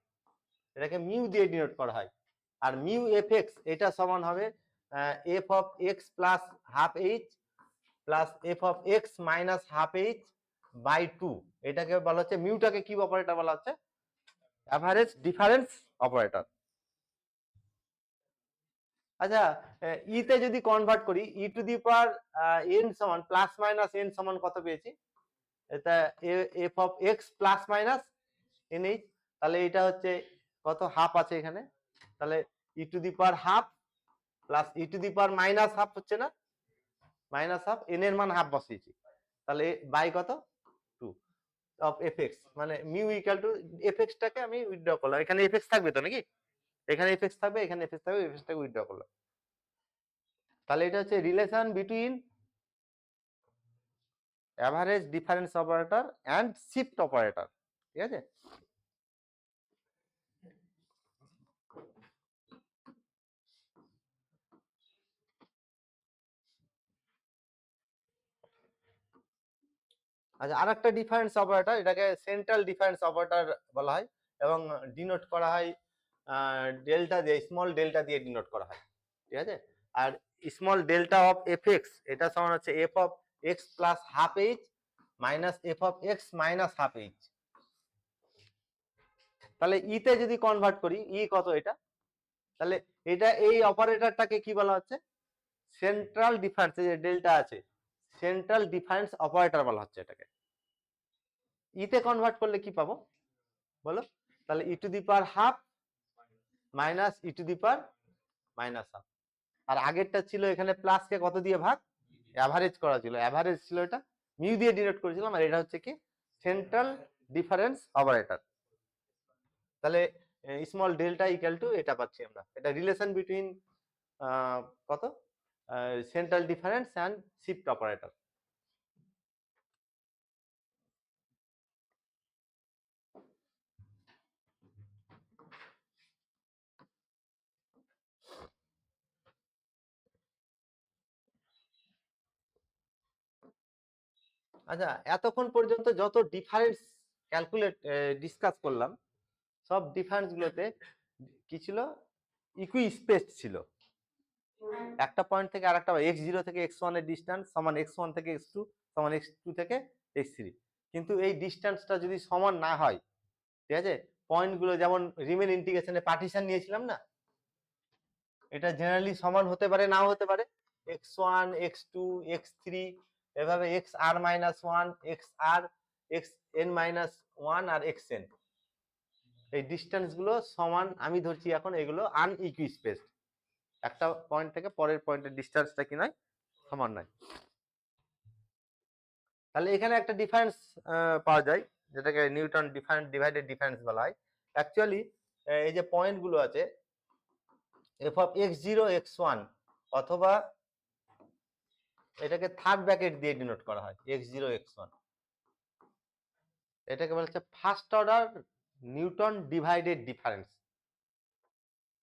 [SPEAKER 1] এটাকে মিউ দিয়ে ডিনোট করা হয়। আর মিউ এফ এক্স এটা সমান হবে F of x plus half H plus F of x minus half H by 2। এটাকে বলা হচ্ছে, মিউটাকে কি অপারেটর বলা হচ্ছে? Average difference operator. আচ্ছা, ইতে যদি কনভার্ট করি, E to the power N সমান প্লাস মাইনাস এন সমান কত পেয়েছি? এটা F of x plus minus N H, তাহলে এটা হচ্ছে কত, হাফ আছে এখানে, তাহলে E to the power half plus E to the power minus half হচ্ছে না, মাইনাস হাফ, এন এর মান হাফ বসিয়েছি, তাহলে বাই কত 2 অফ এফ এক্স, মানে মিউ ইকুয়াল টু এফ এক্সটাকে আমি উইথড্র করলাম, এখানে এফ এক্স থাকবে তো নাকি, এখানে এফ এক্স থাকবে, এখানে এফ এক্স থাকবে, এফ এক্সটাকে উইথড্র করলাম। তাহলে এটা হচ্ছে relation between average difference operator and shift operator, ঠিক আছে। আচ্ছা, আর একটা ডিফারেন্স অপারেটর, এটাকে সেন্ট্রাল ডিফারেন্স অপারেটর বলা হয় এবং ডিনোট করা হয় ডেল্টা দিয়ে, স্মল ডেল্টা দিয়ে ডিনোট করা হয়, ঠিক আছে। আর small delta of F x এটা সমান হচ্ছে F of x plus half H minus F of x minus half H. তাহলে ইতে যদি কনভার্ট করি, ই কত এটা, তাহলে এটা এই অপারেটরটাকে কি বলা হচ্ছে? সেন্ট্রাল ডিফারেন্স, যে ডেল্টা আছে, সেন্ট্রাল ডিফারেন্স অপারেটর বলা হচ্ছে এটাকে। ইতে কনভার্ট করলে কি পাবো বলো? তাহলে E to the power half minus E to the power minus half. আর আগেরটা ছিল এখানে প্লাসকে কত দিয়ে ভাগ, অ্যাভারেজ করা ছিল, অ্যাভারেজ ছিল এটা, মিউ দিয়ে ডিনোট করেছিলাম, আর এটা হচ্ছে কি সেন্ট্রাল ডিফারেন্স অপারেটর। তাহলে স্মল ডেল্টা ইকুয়াল টু এটা পাচ্ছি আমরা, এটা রিলেশন বিটুইন কত central difference and shift operator. আচ্ছা, এতক্ষণ পর্যন্ত যত ডিফারেন্স ক্যালকুলেট ডিসকাস করলাম, সব ডিফারেন্স গুলোতে কি ছিল, ইকুই স্পেস ছিল, একটা পয়েন্ট থেকে আরেকটা, এক্স জিরো থেকে এক্স ওয়ান এর ডিস্টেন্স সমান এক্স ওয়ান থেকে এক্স টু সমান এক্স টু থেকে এক্স থ্রি। কিন্তু এই ডিস্টেন্সটা যদি সমান না হয়, ঠিক আছে, পয়েন্ট গুলো যেমন রিমেন ইন্টিগ্রেশনে পার্টিশন নিয়েছিলাম না, এটা জেনারেলি সমান হতে পারে, নাও হতে পারে, x one x two x three, এভাবে x r minus one, x r, x n minus one আর এক্স এন, এই ডিস্টেন্স গুলো সমান আমি ধরছি এখন, এগুলো আনইকুই স্পেস, একটা পয়েন্ট থেকে পরের পয়েন্টের ডিস্টেন্সটা কি নয়, সমান নয়। তাহলে এখানে একটা ডিফারেন্স পাওয়া যায়, যেটাকে নিউটন ডিভাইডেড ডিফারেন্স বলা হয়। অ্যাকচুয়ালি এই যে পয়েন্ট গুলো আছে, F of x zero x one, অথবা এটাকে থার্ড ব্র্যাকেট দিয়ে ডিনোট করা হয়, এক্স জিরো এক্স ওয়ান, এটাকে বলা হচ্ছে first order Newton divided difference.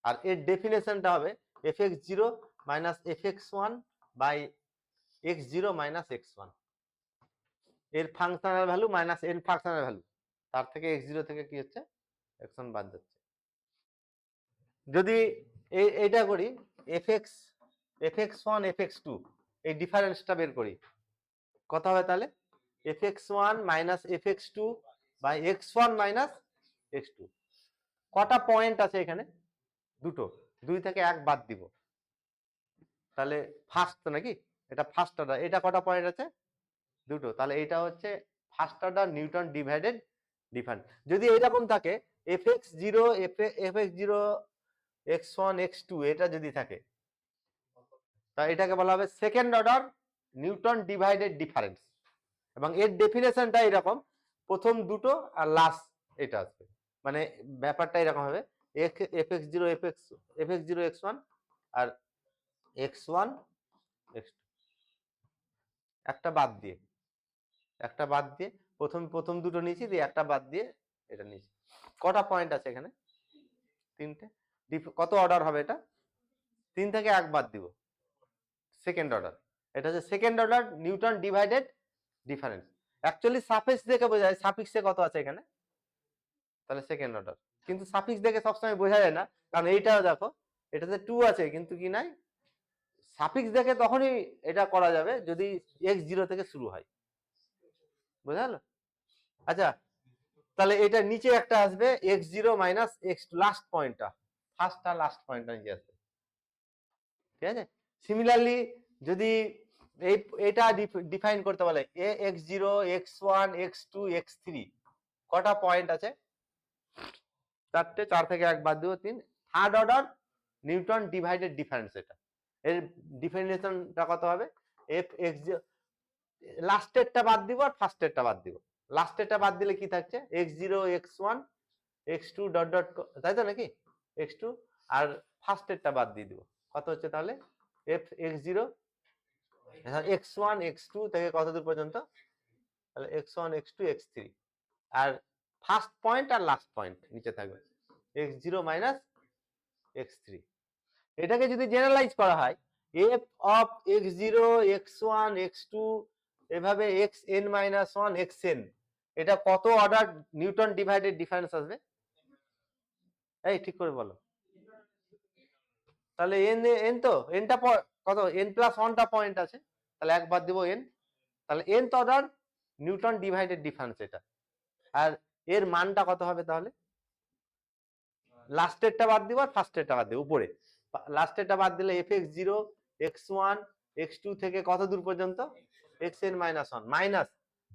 [SPEAKER 1] আর এর ডেফিনেশনটা হবে F x zero minus F x one by X zero minus x one, এর functional value minus N functional value, তার থেকে এক্স জিরো থেকে কি হচ্ছে, এক্স ওয়ান বাদ যাচ্ছে। যদি এইটা করি, f x one f x two, এই ডিফারেন্সটা বের করি, কত হবে তাহলে, F x one minus F x two by x one minus x two. কটা পয়েন্ট আছে এখানে, দুটো, দুই থেকে এক বাদ দিব, তাহলে ফার্স্ট তো নাকি, এটা ফার্স্ট অর্ডার, এটা কটা পয়েন্ট আছে, দুটো, তাহলে এটা হচ্ছে first order Newton divided difference. যদি এরকম থাকে f x zero F x zero x one x two, এটা যদি থাকে, তা এটাকে বলা হবে second order Newton divided difference, এবং এর ডেফিনেশনটা এরকম, প্রথম দুটো আর লাস্ট এটা আসবে, মানে ব্যাপারটা এরকম হবে, F x zero F x zero x one আর এক্স ওয়ান এক্স টু, একটা বাদ দিয়ে, একটা বাদ দিয়ে, প্রথম দুটো নিয়েছি, দিয়ে একটা বাদ দিয়ে এটা নিয়েছি। কটা পয়েন্ট আছে এখানে, তিনটে। কত অর্ডার হবে এটা, তিন থেকে এক বাদ দিব, সেকেন্ড অর্ডার, এটা হচ্ছে second order Newton divided difference. Actually suffix দেখে বোঝায় সাফিক্সে কত আছে এখানে, তাহলে সেকেন্ড অর্ডার। কিন্তু সাফিক্স দেখে সবসময় বোঝা যায় না, কারণ এইটাও দেখো এটাতে 2 আছে কিন্তু কি নাই, সাফিক্স দেখে তখনই এটা করা যাবে যদি x0 থেকে শুরু হয়, বোঝা গেল? আচ্ছা, তাহলে এটা নিচে একটা আসবে x0 মাইনাস x2, লাস্ট পয়েন্টটা, ফার্স্ট আর লাস্ট পয়েন্টটা নিচে আসবে, ঠিক আছে? সিমিলারলি যদি এই এটা ডিফাইন করতে বলে এ x0 x1 x2 x3 কটা পয়েন্ট আছে, 4টে, 4 থেকে 1 বাদ দিব 3, third order Newton divided difference, এটা এর ডিফিনিশনটা কত হবে, এফ x0, লাস্টেরটা বাদ দিব আর ফার্স্টেরটা বাদ দিব, লাস্টেরটা বাদ দিলে কি থাকছে x0 x1 x2 dot dot, তাই তো নাকি, x2, আর ফার্স্টেরটা বাদ দিয়ে দিব, কত হচ্ছে তাহলে এফ x0 x1 x2 থেকে কত দূর পর্যন্ত, তাহলে x1 x2 x3, আর ফার্স্ট পয়েন্ট আর লাস্ট পয়েন্ট নিচে থাকবে x0 মাইনাস x3। এটাকে যদি জেনারেলাইজ করা হয় f of x0 x1 x2 এভাবে xn মাইনাস 1 xn, এটা কত অর্ডার নিউটন ডিভাইডেড ডিফারেন্স আসবে, এই ঠিক করে বলো, তাহলে n তো nটা কত, n প্লাস 1টা পয়েন্ট আছে, তাহলে একবার দিব n, তাহলে n তো অর্ডার নিউটন ডিভাইডেড ডিফারেন্স এটা, আর এর মানটা কত হবে তাহলে, লাস্টেরটা বাদ দিব আর ফার্স্টেরটা বাদ দিব, উপরে লাস্টেরটা বাদ দিলে fx0 x1 x2 থেকে কত দূর পর্যন্ত xn মাইনাস 1 মাইনাস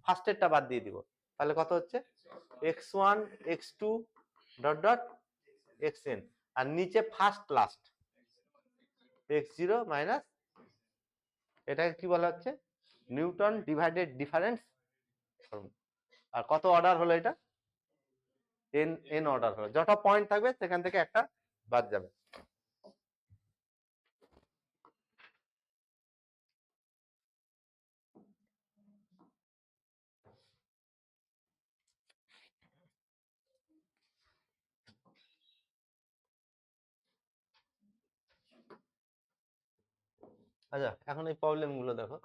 [SPEAKER 1] ফার্স্টেরটা বাদ দিয়ে দিব, তাহলে কত হচ্ছে x1 x2 dot dot xn, আর নিচে ফার্স্ট লাস্ট x0 মাইনাস, এটাকে কি বলা হচ্ছে নিউটন ডিভাইডেড ডিফারেন্স, আর কত অর্ডার হলো এটা, n অর্ডার হলো, যত পয়েন্ট থাকবে সেখান থেকে একটা বাদ যাবে। আচ্ছা, এখন এই প্রবলেম গুলো দেখো,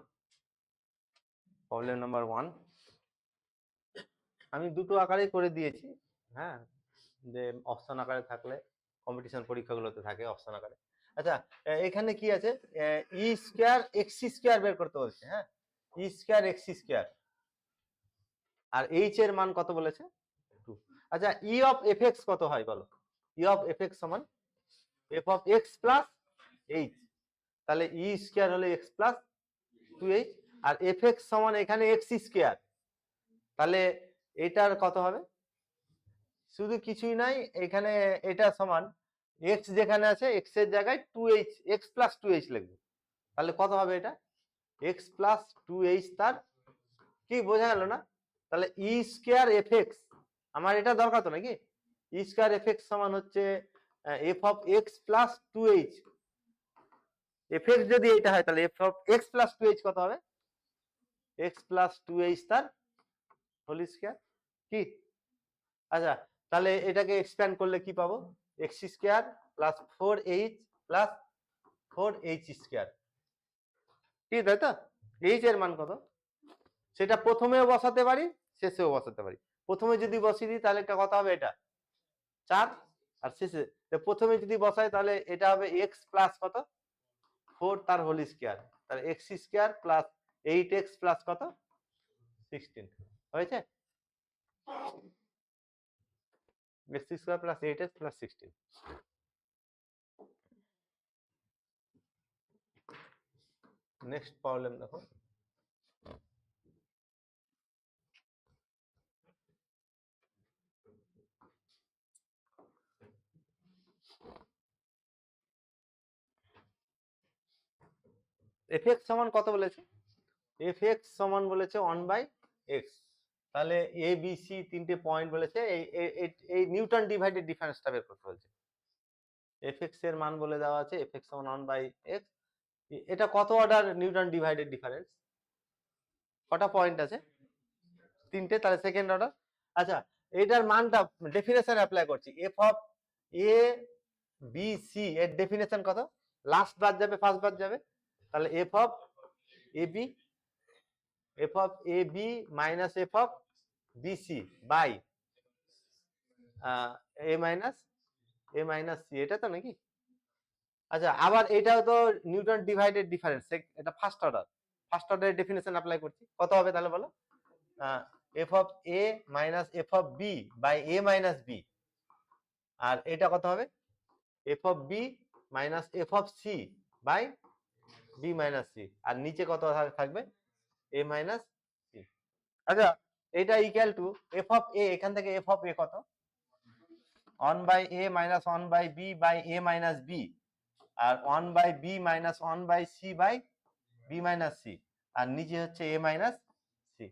[SPEAKER 1] প্রবলেম নাম্বার 1 আমি দুটো আকারে করে দিয়েছি, হ্যাঁ, যে অপশন আকারে থাকলে কম্পিটিশন পরীক্ষাগুলোতে থাকে অপশন আকারে। আচ্ছা, এখানে কি আছে, ই স্কয়ার এক্স স্কয়ার বের করতে বলছে, হ্যাঁ, ই স্কয়ার এক্স স্কয়ার, আর এইচ এর মান কত বলেছে 2। আচ্ছা, ই অফ এফ এক্স কত হয় বলো, ই অফ এফ এক্স সমান F of x plus H, তাহলে ই স্কয়ার হলো এক্স প্লাস 2h, আর এফ এক্স সমান এখানে এক্স স্কয়ার, তাহলে এটার কত হবে, শুধু কিছুই নাই এখানে, এটা সমান এক্স যেখানে আছে এক্স এর জায়গায় 2h, এক্স প্লাস 2h লিখবো, তাহলে কত হবে এটা এক্স প্লাস 2h, তার কি বোঝা গেল না, তাহলে ই স্কয়ার এফ এক্স, আমার এটা দরকার তো নাকি, ই স্কয়ার এফ এক্স সমান হচ্ছে F of x plus 2h, F x যদি এটা হয় তাহলে F of x plus 2h কত হবে, এক্স প্লাস 2h তার হোল স্কয়ার, কি? আচ্ছা, তাহলে এটাকে এক্সপ্যান্ড করলে কি পাবো, x square plus 4h plus 4h square, ঠিক, তাই তো? এইচ এর মান কত সেটা প্রথমেও বসাতে পারি শেষেও বসাতে পারি, প্রথমে যদি বসিয়ে দিই তাহলে কত হবে, এটা 4, আর শেষে প্রথমে যদি বসাই তাহলে এটা হবে এক্স প্লাস কত 4 তার হোল স্কয়ার, তাহলে x square plus 8x plus কত 16 হয়েছে, x square plus 8x plus 16। Next problem দেখো, এফ এক্স সমান কত বলেছে, এফ এক্স সমান বলেছে 1/x, তাহলে এ বি সি তিনটে পয়েন্ট বলেছে, এই নিউটন ডিভাইডেড ডিফারেন্সটা বের করতে বলছে, এফ এক্স এর মান বলে দেওয়া আছে এফ এক্স সমান 1/x, এটা কত অর্ডার নিউটন ডিভাইডেড ডিফারেন্স, কটা পয়েন্ট আছে, তিনটে, তাহলে সেকেন্ড অর্ডার। আচ্ছা, এটার মানটা ডেফিনেশন অ্যাপ্লাই করছি, F of A B C এর ডেফিনেশন কত, লাস্ট বাদ যাবে ফার্স্ট বাদ যাবে, তাহলে F of A B F of A B minus F of B C by A minus C, এটা তো নাকি? আচ্ছা, আবার এটাও তো নিউটন ডিভাইডেড ডিফারেন্স, এটা ফার্স্ট অর্ডারের ডেফিনেশন অ্যাপ্লাই করছি। কত হবে তাহলে বলো? F of A minus F of B by A minus B, আর এটা কত হবে? F of B minus F of C by B minus C, আর নিচে কত থাকবে? A minus C. আচ্ছা, এটা equal to F of A, এখান থেকে এফ অফ এ কত? 1 by A minus 1 by B by A minus B, আর 1 by B minus 1 by C by B minus C, আর নিচে হচ্ছে এ মাইনাস সি।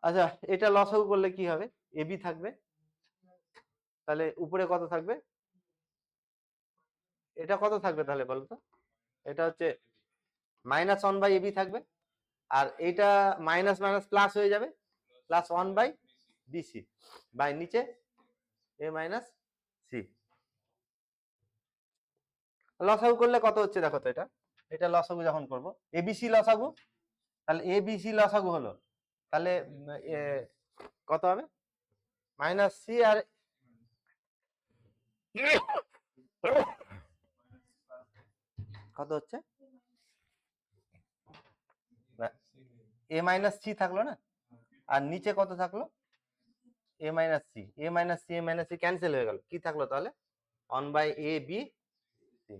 [SPEAKER 1] আচ্ছা, এটা লসাগু করলে কি হবে? এ বি থাকবে, তাহলে উপরে কত থাকবে? এটা কত থাকবে তাহলে বলো তো? এটা হচ্ছে মাইনাস 1 বাই এ বি থাকবে, আর এটা মাইনাস মাইনাস প্লাস হয়ে যাবে, প্লাস 1 বাই বিসি বাই নিচে এ মাইনাস সি। লসাগু করলে কত হচ্ছে দেখো তো? এটা লসাগু যখন করব, এবিসি লসাগু, তাহলে এবিসি লসাগু হলো, তাহলে কত হবে? মাইনাস সি আর কত হচ্ছে? এ মাইনাস সি থাকলো না, আর নিচে কত থাকলো? এ মাইনাস সি, এ মাইনাস সি, এ মাইনাস সি ক্যান্সেল হয়ে গেল, কি থাকলো তাহলে? 1 বাই এ বি সি।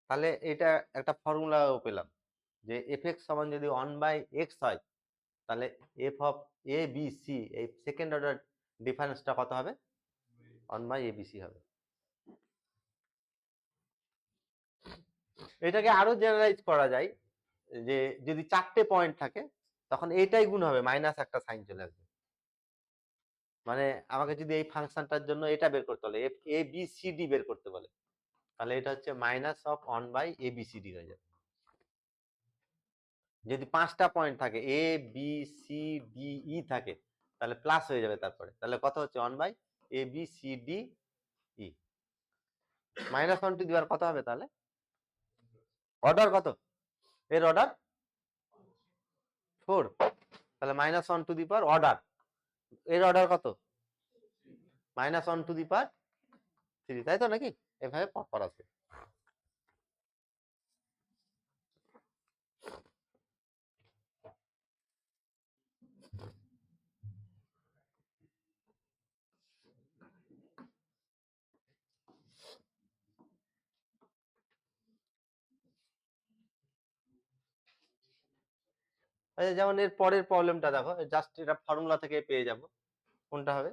[SPEAKER 1] তাহলে এটা একটা ফর্মুলাও পেলাম যে এফ এক্স সমান যদি 1 বাই এক্স হয়, তাহলে F of A B C, এই সেকেন্ড অর্ডার ডিফারেন্সটা কত হবে? 1 বাই এ বি সি হবে। এটাকে আরো জেনারেলাইজ করা যায়, যে যদি 4টে পয়েন্ট থাকে তখন এইটাই গুণ হবে, মাইনাস একটা সাইন চলে আসবে। মানে আমাকে যদি এই ফাংশনটার জন্য এটা বের করতে বলে, F A B C D বের করতে বলে, তাহলে এটা হচ্ছে minus of 1 by A B C D হয়ে যাবে। যদি 5টা পয়েন্ট থাকে, A B C D E থাকে, তাহলে প্লাস হয়ে যাবে তারপরে, তাহলে কত হচ্ছে? 1 by A B C D E. Minus 1 to the power কত হবে তাহলে? অর্ডার কত? এর অর্ডার 4, তাহলে minus 1 to the power order, এর অর্ডার কত? মাইনাস 1 টু দি পাওয়ার 3, তাই তো নাকি? এভাবে পরপর আছে। আচ্ছা, যেমন এর পরের প্রবলেমটা দেখো, জাস্ট এটা ফর্মুলা থেকে পেয়ে যাব। কোনটা হবে?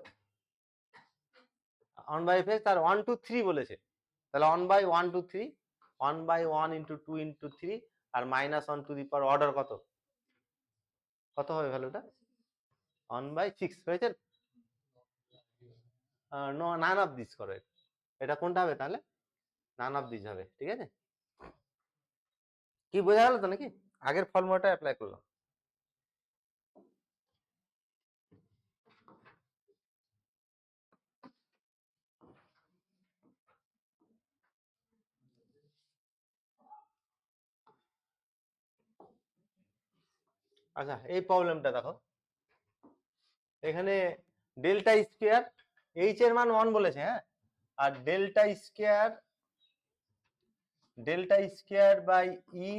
[SPEAKER 1] 1 বাই এফ তার 1 টু 3 বলেছে, তাহলে 1 by 1 two 3, 1 by 1 into 2 into 3, আর minus 1 to the power order কত? কত হবে ভ্যালুটা? 1 বাই 6 হয়েছে। নান অফ দিস করো, এটা কোনটা হবে তাহলে? নান অফ দিস হবে, ঠিক আছে? কি বোঝা গেল তো নাকি? আগের ফর্মুলাটা অ্যাপ্লাই করলাম। আচ্ছা, এই প্রবলেমটা দেখো, এখানে ডেল্টা স্কোয়ার, এইচ এর মান 1 বলেছে, হ্যাঁ, আর delta square by E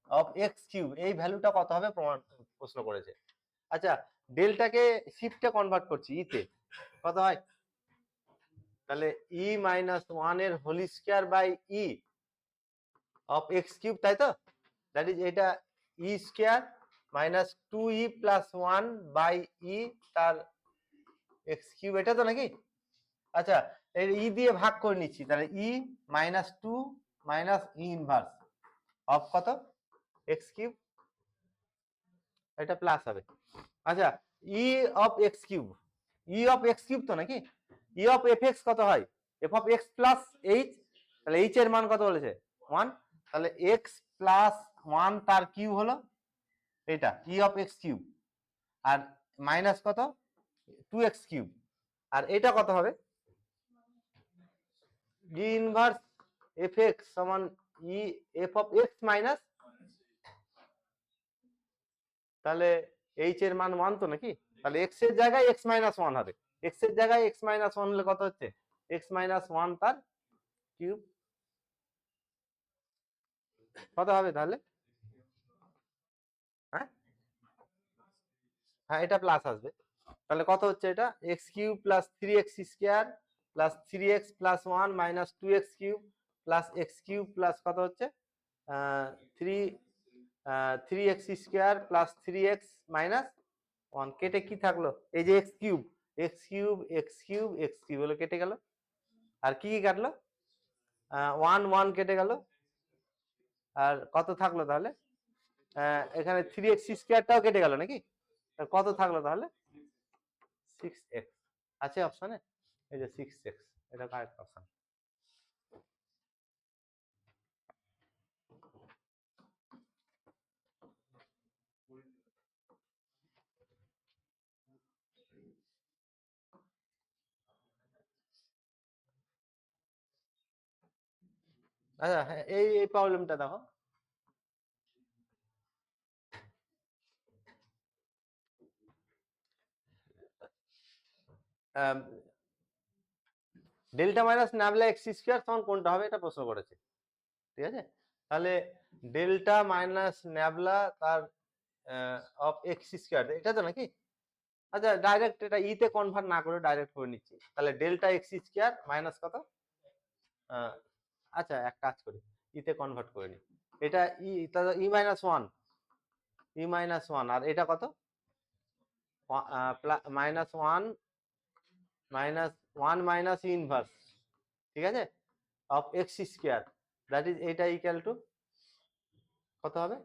[SPEAKER 1] of x cube, এই ভ্যালুটা কত হবে প্রশ্ন করেছে। আচ্ছা, ডেল্টাকে শিফটে কনভার্ট করছি, ইতে কত হয়? তাহলে ই মাইনাস 1 এর whole square by E of x cube, তাই তো? দ্যাট ইজ এটা E square minus 2e plus 1 by E তার এক্স কিউব, এটা তো নাকি? আচ্ছা, এর ই দিয়ে ভাগ করে নিচ্ছি, তাহলে E minus 2 minus E inverse of কত? এক্স কিউব, এটা প্লাস হবে। আচ্ছা, E of x cube, E of x cube তো নাকি? ই অফ এফ এক্স কত হয়? F of x plus H, তাহলে এইচ এর মান কত বলেছে? 1, তাহলে এক্স প্লাস 1 তার কিউব হলো এটা ই অফ এক্স কিউব, আর মাইনাস কত? 2x কিউব, আর এটা কত হবে? ই ইনভার্স এফ এক্স সমান ই এফ অফ এক্স মাইনাস, তাহলে এইচ এর মান 1 তো নাকি, তাহলে এক্স এর জায়গায় এক্স মাইনাস 1 হবে, এক্স এর জায়গায় এক্স মাইনাস 1 হলে কত হচ্ছে, এক্স মাইনাস 1 তার কিউব, কত হবে তাহলে, হ্যাঁ হ্যাঁ এটা প্লাস আসবে, তাহলে কত হচ্ছে এটা, x cube plus 3x square plus 3x plus 1 minus 2x cube plus x cube plus কত হচ্ছে 3x square plus 3x minus 1, কেটে কি থাকলো, এই যে x cube x cube x cube x cube হলো কেটে গেল, আর কি কি কাটলো 1 1 কেটে গেল, আর কত থাকলো তাহলে এখানে 3x স্কয়ারটাও কেটে গেল নাকি, কত থাকলো তাহলে 6x আছে অপশনে, এই যে 6x, এটা কারেক্ট অপশন। আচ্ছা হ্যাঁ এই প্রবলেমটা দেখো, delta minus nabla x square সমান কোনটা হবে এটা প্রশ্ন করেছে, ঠিক আছে, তাহলে ডেল্টা মাইনাস ন্যাবলা তার অফ এক্স স্কয়ার এটা তো নাকি, আচ্ছা ডাইরেক্ট এটা ই তে কনভার্ট না করে ডাইরেক্ট করে নিচ্ছি, তাহলে ডেল্টা এক্স স্কয়ার মাইনাস কত আচ্ছা এক কাজ করি ই তে কনভার্ট করে নিই, এটা ই তাহলে ই মাইনাস 1 ই মাইনাস 1 আর এটা কত মাইনাস 1 মাইনাস 1 মাইনাস ইনভার্স, ঠিক আছে, of X square, that is এটা ইকুয়াল টু কত হবে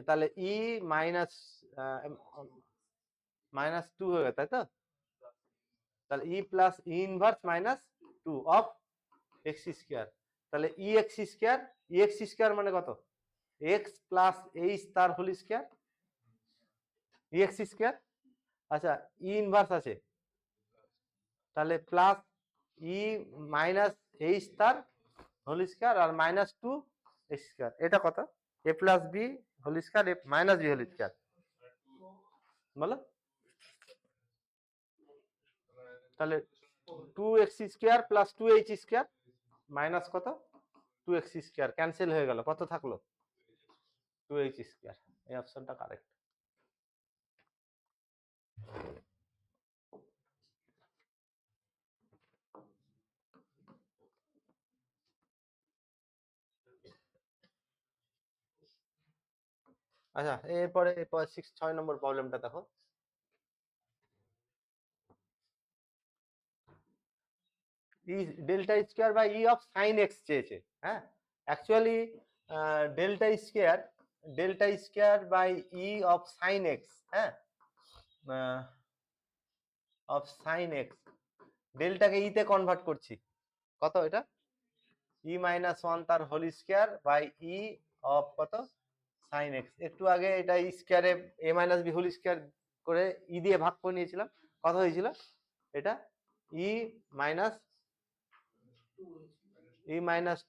[SPEAKER 1] তাহলে ই মাইনাস মাইনাস 2 হয়ে গেল তাই তো, তাহলে E plus E inverse minus 2 of X square, তাহলে E X square, E X square মানে কত এক্স প্লাস এইচ তার whole square, E X square, আচ্ছা ই ইনভার্স আছে, তাহলে প্লাস ই মাইনাস এইচ তার হোল স্কয়ার আর মাইনাস 2 এক্স স্কয়ার, এটা কত A plus B whole square A minus B whole square, বলো তাহলে 2x square plus 2h square minus কত 2x স্কয়ার ক্যান্সেল হয়ে গেল, কত থাকলো 2h স্কয়ার, এই অপশনটা কারেক্ট। আচ্ছা এরপরে 6 নম্বর প্রবলেমটা দেখো, E delta square by E of sine X চেয়েছে, হ্যাঁ actually delta square by E of sine X, হ্যাঁ অফ সাইন এক্স, ডেল্টাকে ই তে কনভার্ট করছি, কত এটা ই মাইনাস 1 তার whole square by E of কত সাইন এক্স, একটু আগে এটা স্কয়ারে A minus B whole square করে ই দিয়ে ভাগ করে নিয়েছিলাম, কত হয়েছিল এটা ই মাইনাস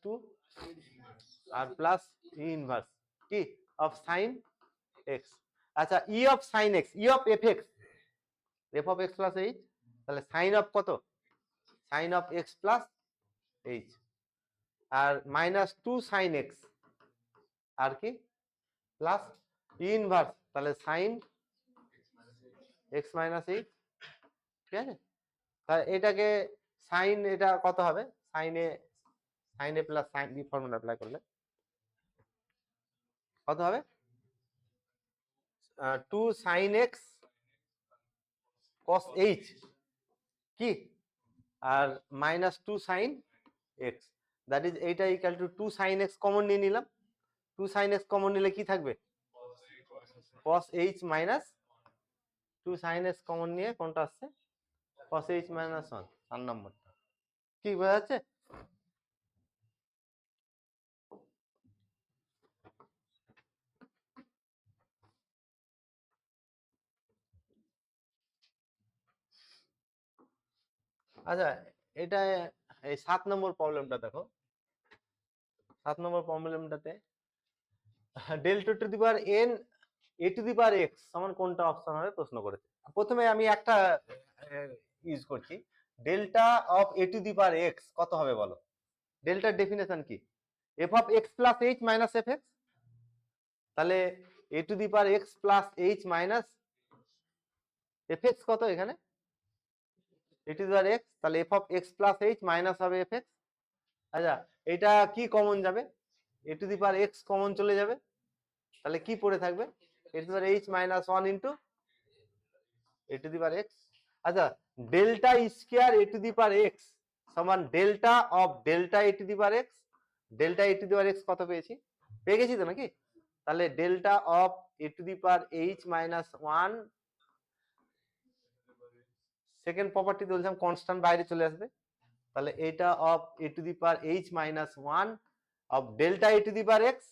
[SPEAKER 1] 2 আর প্লাস ই ইনভার্স কি অফ সাইন এক্স, আচ্ছা E of sine X E of F X F of x plus H, তাহলে সাইন অফ কত sine of x plus H, আর মাইনাস 2 সাইন এক্স আর কি plus E inverse, তাহলে sine X minus H, ঠিক আছে, তাহলে এটাকে সাইন এটা কত হবে সাইনে plus sine B formula apply করলে কত হবে 2 সাইন এক্স কস এইচ কি আর minus 2 sine x, that is এইটা equal to 2 sine x common নিয়ে নিলাম, 2 সাইন এক্স কমন নিলে কি থাকবে cos h minus 2 sine x common নিয়ে কোনটা আসছে cos h মাইনাস 1, 4 নম্বরটা কি বোঝা যাচ্ছে, আচ্ছা এটা এই 7 নম্বর প্রবলেমটা দেখো, 7 নম্বর প্রবলেমটাতে delta to the power N A to the power X সমান কোনটা অপশন হবে প্রশ্ন করেছে। প্রথমে আমি একটা ইউজ করছি, delta of A to the power X কত হবে বলো? ডেল্টার ডেফিনেশন কি? F of x plus H minus F x. তাহলে A to the power X plus H minus F x কত এখানে? A to the power X, তাহলে F of x plus H minus হবে এফ এক্স। আচ্ছা, এটা কি common যাবে? A to the power X common চলে যাবে, তাহলে কি পড়ে থাকবে? এ to the power H minus one into A to the power X. আচ্ছা, delta square A to the power X সমান delta of delta A to the power X. Delta A to the power X কত পেয়েছি? পেয়ে গেছি তো নাকি? তাহলে delta of A to the power H minus one, second property বলছিলাম constant বাইরে চলে আসবে, তাহলে এটা of A to the power H minus one of delta A to the power X,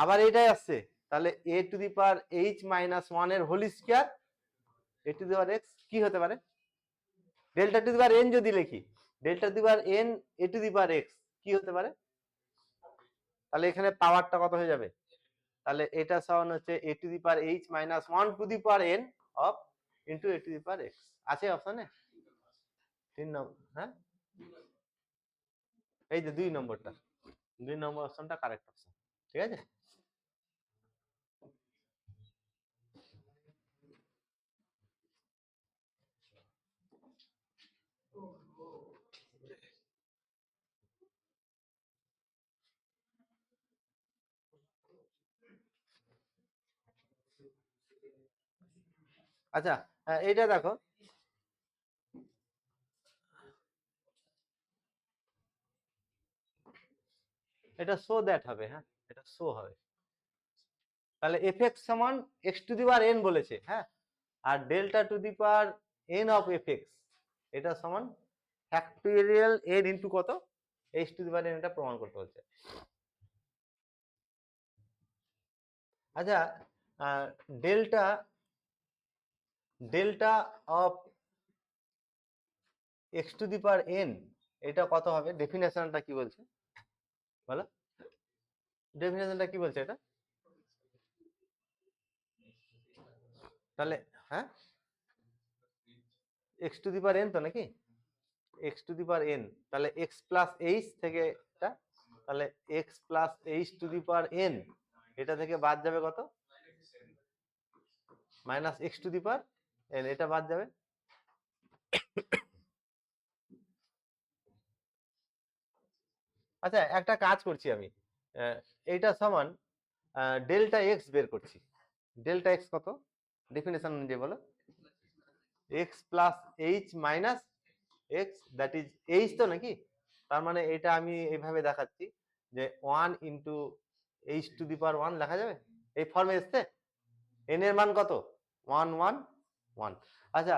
[SPEAKER 1] আবার এটাই আসছে, তাহলে A to the power H minus one এর whole square A to the power X কি হতে পারে? Delta to the power N যদি লিখি, delta to the power N A to the power X কি হতে পারে? তাহলে এখানে পাওয়ারটা কত হয়ে যাবে? তাহলে এটা সমান হচ্ছে A to the power H minus one to the power N of into A to the power X. আছে অপশনে 3 নম্বর? হ্যাঁ, এই যে 2 নম্বরটা, 2 নম্বর অপশনটা কারেক্ট অপশন। ঠিক আছে। আচ্ছা, এইটা দেখো, এটা শো দ্যাট হবে। হ্যাঁ, এটা শো হবে। তাহলে এফ এক্স সমান x to the power N বলেছে, হ্যাঁ, আর delta to the power N of F x এটা সমান ফ্যাক্টোরিয়াল এন ইন্টু কত? X to the power N, এটা প্রমাণ করতে হচ্ছে। আচ্ছা, delta delta of X to the power N এটা কত হবে? ডেফিনেশনটা কি বলছে বলো? ডেফিনেশনটা কি বলছে এটা? তাহলে হ্যাঁ, x to the power n তো নাকি? X to the power N, তাহলে এক্স প্লাস এইচ থেকে এটা, তাহলে x plus h to the power N, এটা থেকে বাদ যাবে কত? Minus x to the power N, এটা বাদ যাবে। আচ্ছা, একটা কাজ করছি আমি, এইটা সমান ডেল্টা এক্স বের করছি। ডেল্টা এক্স কত ডেফিনেশন অনুযায়ী বলো? X plus H minus x, that is H তো নাকি? তার মানে এটা আমি এইভাবে দেখাচ্ছি যে one into H to the power one লেখা যাবে, এই ফর্মে এসছে। এন এর মান কত? One one one. আচ্ছা,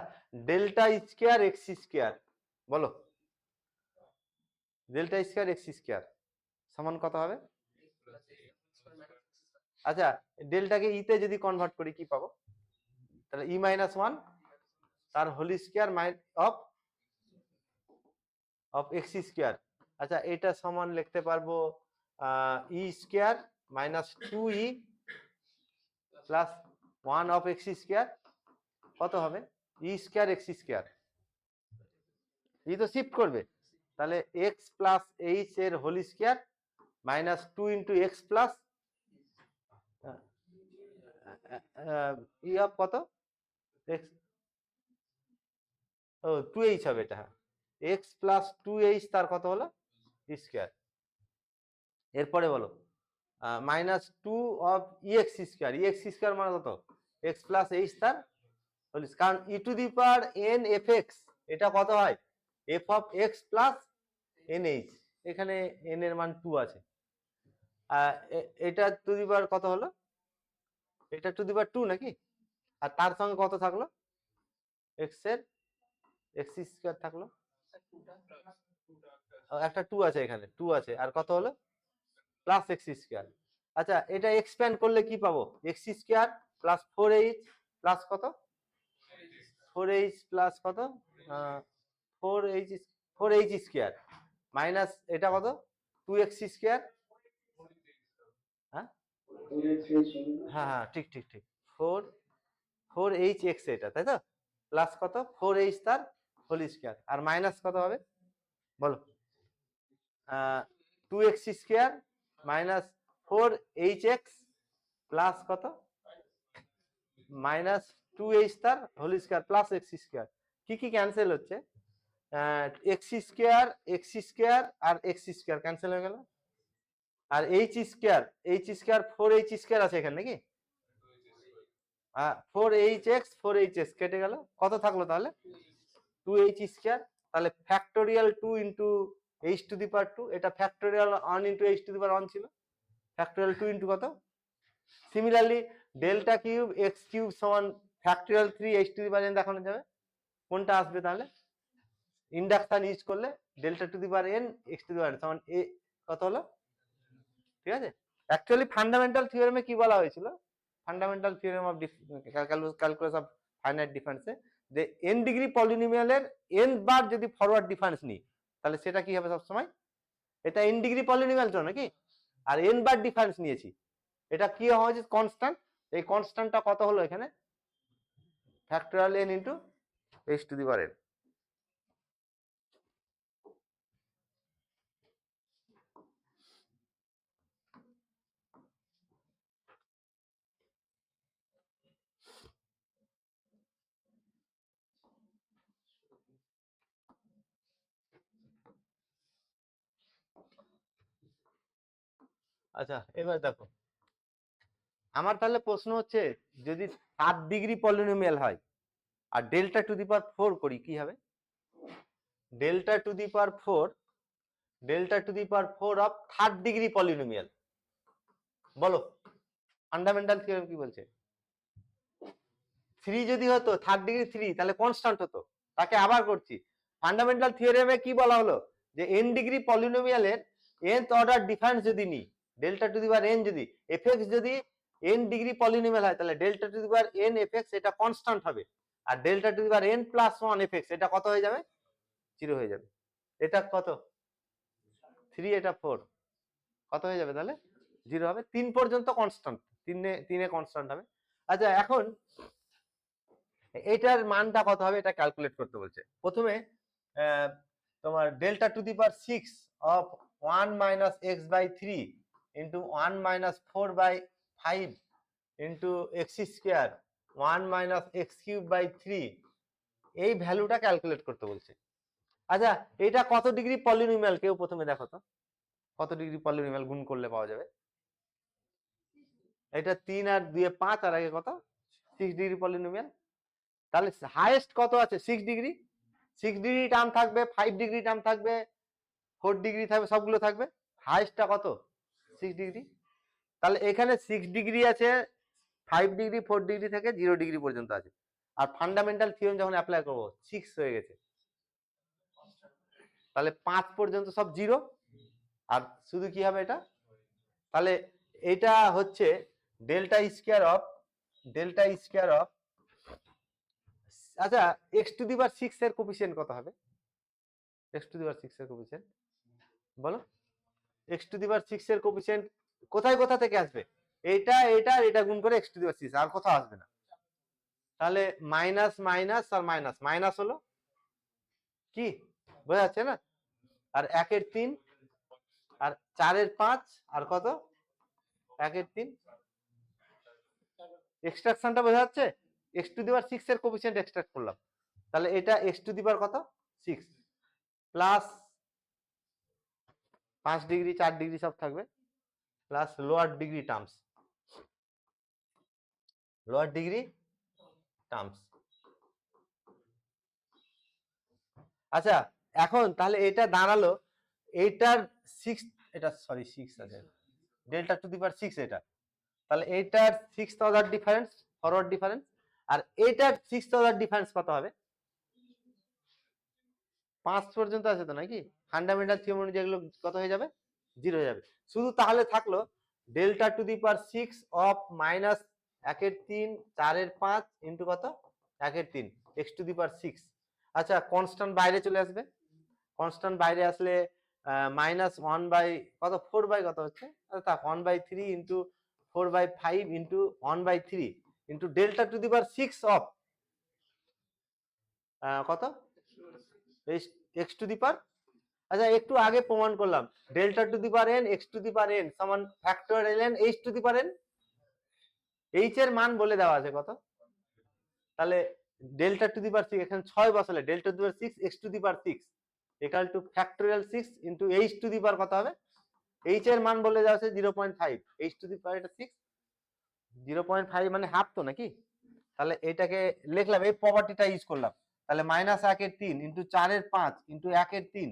[SPEAKER 1] ডেল্টা স্কোয়ার এক্স স্কোয়ার বলো, ডেল্টা স্কোয়ার এক্স স্কোয়ার সমান কত হবে? আচ্ছা, ডেল্টাকে ইতে যদি কনভার্ট করি কি পাবো? তাহলে ই মাইনাস ওয়ান তার whole square of of x square. আচ্ছা, এটা সমান লিখতে পারবো E square minus two E plus one of x square কত হবে? E square x square, E তো শিফট করবে, তাহলে এক্স প্লাস এইচ এর whole square minus two into x plus E of কত? এক্স, ও টু এইচ হবে এটা, হ্যাঁ, এক্স প্লাস টু এইচ তার কত হলো? স্কোয়ার। এরপরে বলো minus two of E x square, E x square মানে কত? এক্স প্লাস এইচ তার, কারণ E to the power n F x এটা কত হয়? F of x plus n h, এখানে এন এর মান টু আছে, এটা টু দি পাওয়ার কত হলো? এটা টু দি পাওয়ার টু নাকি? আর তার সঙ্গে কত থাকলো? এক্স এর এক্স স্কোয়ার থাকলো, একটা টু আছে, এখানে টু আছে, আর কত হলো? Plus x square. আচ্ছা, এটা এক্সপ্যান্ড করলে কি পাবো? X square plus four H plus কত? ফোর এইচ প্লাস কত? 4h স্কোয়ার মাইনাস এটা কত 2x স্কোয়ার। হ্যাঁ হ্যাঁ হ্যাঁ ঠিক ঠিক ঠিক 4h এটা তাই তো, প্লাস কত 4h তার হোল স্কোয়ার আর মাইনাস কত হবে বলো 2x square minus 4hx plus কত মাইনাস 2h তার whole square plus x square. কি কি ক্যান্সেল হচ্ছে x স্কোয়ার আর x স্কোয়ার ক্যান্সেল হয়ে গেল, আর h স্কোয়ার 4h স্কোয়ার আছে এখানে নাকি 4hx কেটে গেল, কত থাকলো তাহলে 2h স্কোয়ার। তাহলে factorial 2 into h to the power 2, এটা factorial 1 into h to the power 1 ছিল, ফ্যাক্টোরিয়াল 2 ইন্টু কত। Similarly delta cube x cube সমান factorial 3 h to the power n দেখানো যাবে, কোনটা আসবে তাহলে ইন্ডাকশন ইউজ করলে delta to the power n x to the power n সমান a কত হলো। ঠিক আছে, অ্যাকচুয়ালি ফান্ডামেন্টাল থিওরেমে কি বলা হয়েছিল, fundamental theorem of calculus of finite ডিফারেন্সে যে n ডিগ্রি পলিনোমিয়ালের n বার যদি ফরওয়ার্ড ডিফারেন্স নিই তাহলে সেটা কি হবে সবসময়, এটা n ডিগ্রি পলিনোমিয়াল তো নাকি, আর n বার ডিফারেন্স নিয়েছি, এটা কি হয়েছে কনস্ট্যান্ট, এই কনস্ট্যান্টটা কত হলো এখানে factorial n into h to the power n। আচ্ছা এবার দেখো আমার তাহলে প্রশ্ন হচ্ছে যদি 7 ডিগ্রি পলিনোমিয়াল হয় আর ডেল্টা টু দি পাওয়ার 4 করি কি হবে, delta to the power 4 of 3rd degree polynomial, বলো ফান্ডামেন্টাল থিওরেম কি বলছে। 3 যদি হতো 3rd ডিগ্রি 3 তাহলে কনস্ট্যান্ট হতো, তাকে আবার করছি ফান্ডামেন্টাল থিওরেমে কি বলা হলো যে n ডিগ্রি পলিনোমিয়ালের nth অর্ডার ডিফারেন্স যদি নিই delta to the power n যদি fx যদি n ডিগ্রি পলিনোমিয়াল হয় তাহলে delta to the power n fx এটা কনস্ট্যান্ট হবে, আর delta to the power n plus 1 fx এটা কত হয়ে যাবে 0 হয়ে যাবে, এটা কত 3 এটা 4 কত হয়ে যাবে তাহলে 0 হবে, 3 পর্যন্ত কনস্ট্যান্ট, 3 কনস্ট্যান্ট হবে। আচ্ছা এখন এটার মানটা কত হবে এটা ক্যালকুলেট করতে বলছে, প্রথমে তোমার delta to the power 6 of 1 minus x by 3 into 1 minus 4 by 5 into x square 1 minus x cube by 3 এই ভ্যালুটা ক্যালকুলেট করতে বলছে। আচ্ছা এটা কত ডিগ্রি পলিনোমিয়াল কেউ প্রথমে দেখো তো, কত ডিগ্রি পলিনোমিয়াল গুণ করলে পাওয়া যাবে, এটা 3 আর 2 5 আর আগে কত 6 ডিগ্রি পলিনোমিয়াল, তাহলে হাইয়েস্ট কত আছে 6 ডিগ্রি, 6 ডিগ্রি টার্ম থাকবে 5 ডিগ্রি টার্ম থাকবে 4 ডিগ্রি থাকবে সবগুলো থাকবে, হাইয়েস্টটা কত 6 ডিগ্রি, তাহলে এখানে 6 ডিগ্রি আছে 5 ডিগ্রি 4 ডিগ্রি থেকে 0 ডিগ্রি পর্যন্ত আছে, আর ফান্ডামেন্টাল থিওরেম যখন অ্যাপ্লাই করব 6 হয়ে গেছে, তাহলে 5 পর্যন্ত সব 0 আর শুধু কি হবে এটা, তাহলে এটা হচ্ছে ডেল্টা স্কয়ার অফ আচ্ছা x টু দি পাওয়ার 6 এর কোফিশিয়েন্ট কত হবে, x টু দি পাওয়ার 6 এর কোফিশিয়েন্ট বলো, x টু দি পাওয়ার 6 এর কোফিশিয়েন্ট কোথায় কোথা থেকে আসবে, এটা গুণ করে x টু দি পাওয়ার 6 আর কোথাও আসবে না, তাহলে মাইনাস মাইনাস আর মাইনাস মাইনাস হলো কি বোঝা যাচ্ছে না, আর 1 এর 3 আর 4 এর 5 আর কত 1 এর 3 এক্সট্রাকশনটা বোঝা যাচ্ছে, x টু দি পাওয়ার 6 এর কোফিশিয়েন্ট এক্সট্রাক্ট করলাম, তাহলে এটা x টু দি পাওয়ার কত 6 প্লাস 5 ডিগ্রি 4 ডিগ্রি সব থাকবে প্লাস লোয়ার ডিগ্রি টার্মস আচ্ছা এখন তাহলে এটা দাঁড়ালো এটার 6 এটা সরি 6 আছে ডেল্টা টু দি পাওয়ার 6 এটা, তাহলে এটার 6th order difference forward difference, আর এটার 6th অর্ডার ডিফারেন্স কত হবে 5 পর্যন্ত আছে তো নাকি, ফান্ডামেন্টাল থিওরেম অনুযায়ী এগুলো কত হয়ে যাবে 0 হয়ে যাবে, শুধু তাহলে থাকলো delta to the power 6 of minus 1 এর 3 4 এর 5 ইন্টু কত 1 এর 3 x টু দি পাওয়ার 6, আচ্ছা কনস্ট্যান্ট বাইরে চলে আসবে, কনস্ট্যান্ট বাইরে আসলে -1 বাই কত 4 বাই কত হচ্ছে, তা 1/3 into 4/5 into 1/3 into delta to the power 6 of কত এক্স টু দি পাওয়ার। আচ্ছা একটু আগে প্রমাণ করলাম delta to the power n x to the power N সমান factorial n h to the power n. H এর মান বলে দেওয়া আছে কত, তাহলে ডেল্টা টু দি পাওয়ার 6 এখানে 6 বসালে delta to the power 6 x to the power 6 equal to factorial 6 into h to the power কত হবে, এইচ এর মান বলে দেওয়া আছে 0.5, এইচ টু দি পাওয়ার এটা 6, 0.5 মানে হাফ তো নাকি, তাহলে এটাকে লিখলাম এই প্রপার্টিটা ইউজ করলাম, তাহলে -1/3 ইনটু 4/5 ইনটু 1/3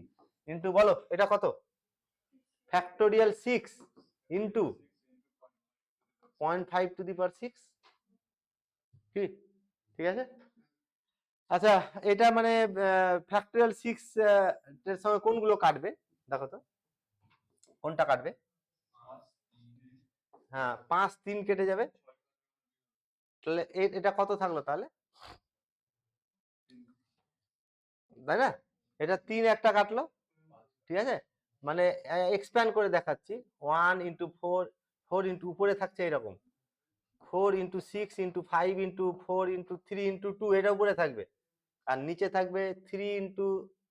[SPEAKER 1] ইনটু বলো এটা কত factorial 6 into 0.5 two the power 6, ঠিক আছে। আচ্ছা এটা মানে ফ্যাক্টোরিয়াল 6 এর সঙ্গে কোনগুলো কাটবে দেখো তো, কোনটা কাটবে, হ্যাঁ 5 3 কেটে যাবে, তাহলে এটা কত থাকলো তাহলে, তাই না, এটা 3 একটা কাটলো, ঠিক আছে, মানে এক্সপ্যান্ড করে দেখাচ্ছি 1 ইন্টু 4, 4 ইন্টু উপরে থাকছে এরকম 4 into 6 into 5 into 4 into 3 into 2 এটা উপরে থাকবে, আর নিচে থাকবে 3 ইন্টু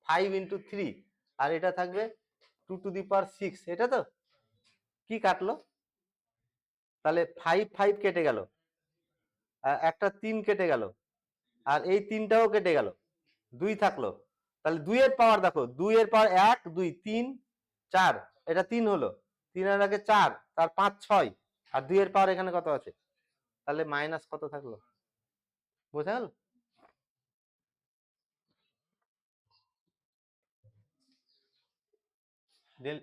[SPEAKER 1] 5 ইন্টু 3, আর এটা থাকবে 2 টু দি পাওয়ার 6, এটা তো কি কাটলো, তাহলে 5 5 কেটে গেল, একটা 3 কেটে গেল, আর এই 3টাও কেটে গেল, 2 থাকলো, তাহলে 2 এর পাওয়ার দেখো 2 এর পাওয়ার 1 2 3 4, এটা 3 হলো, 3 এর আগে 4 তার 5 6, আর 2 এর পাওয়ার এখানে কত আছে, তাহলে মাইনাস কত থাকলো, বোঝা গেল।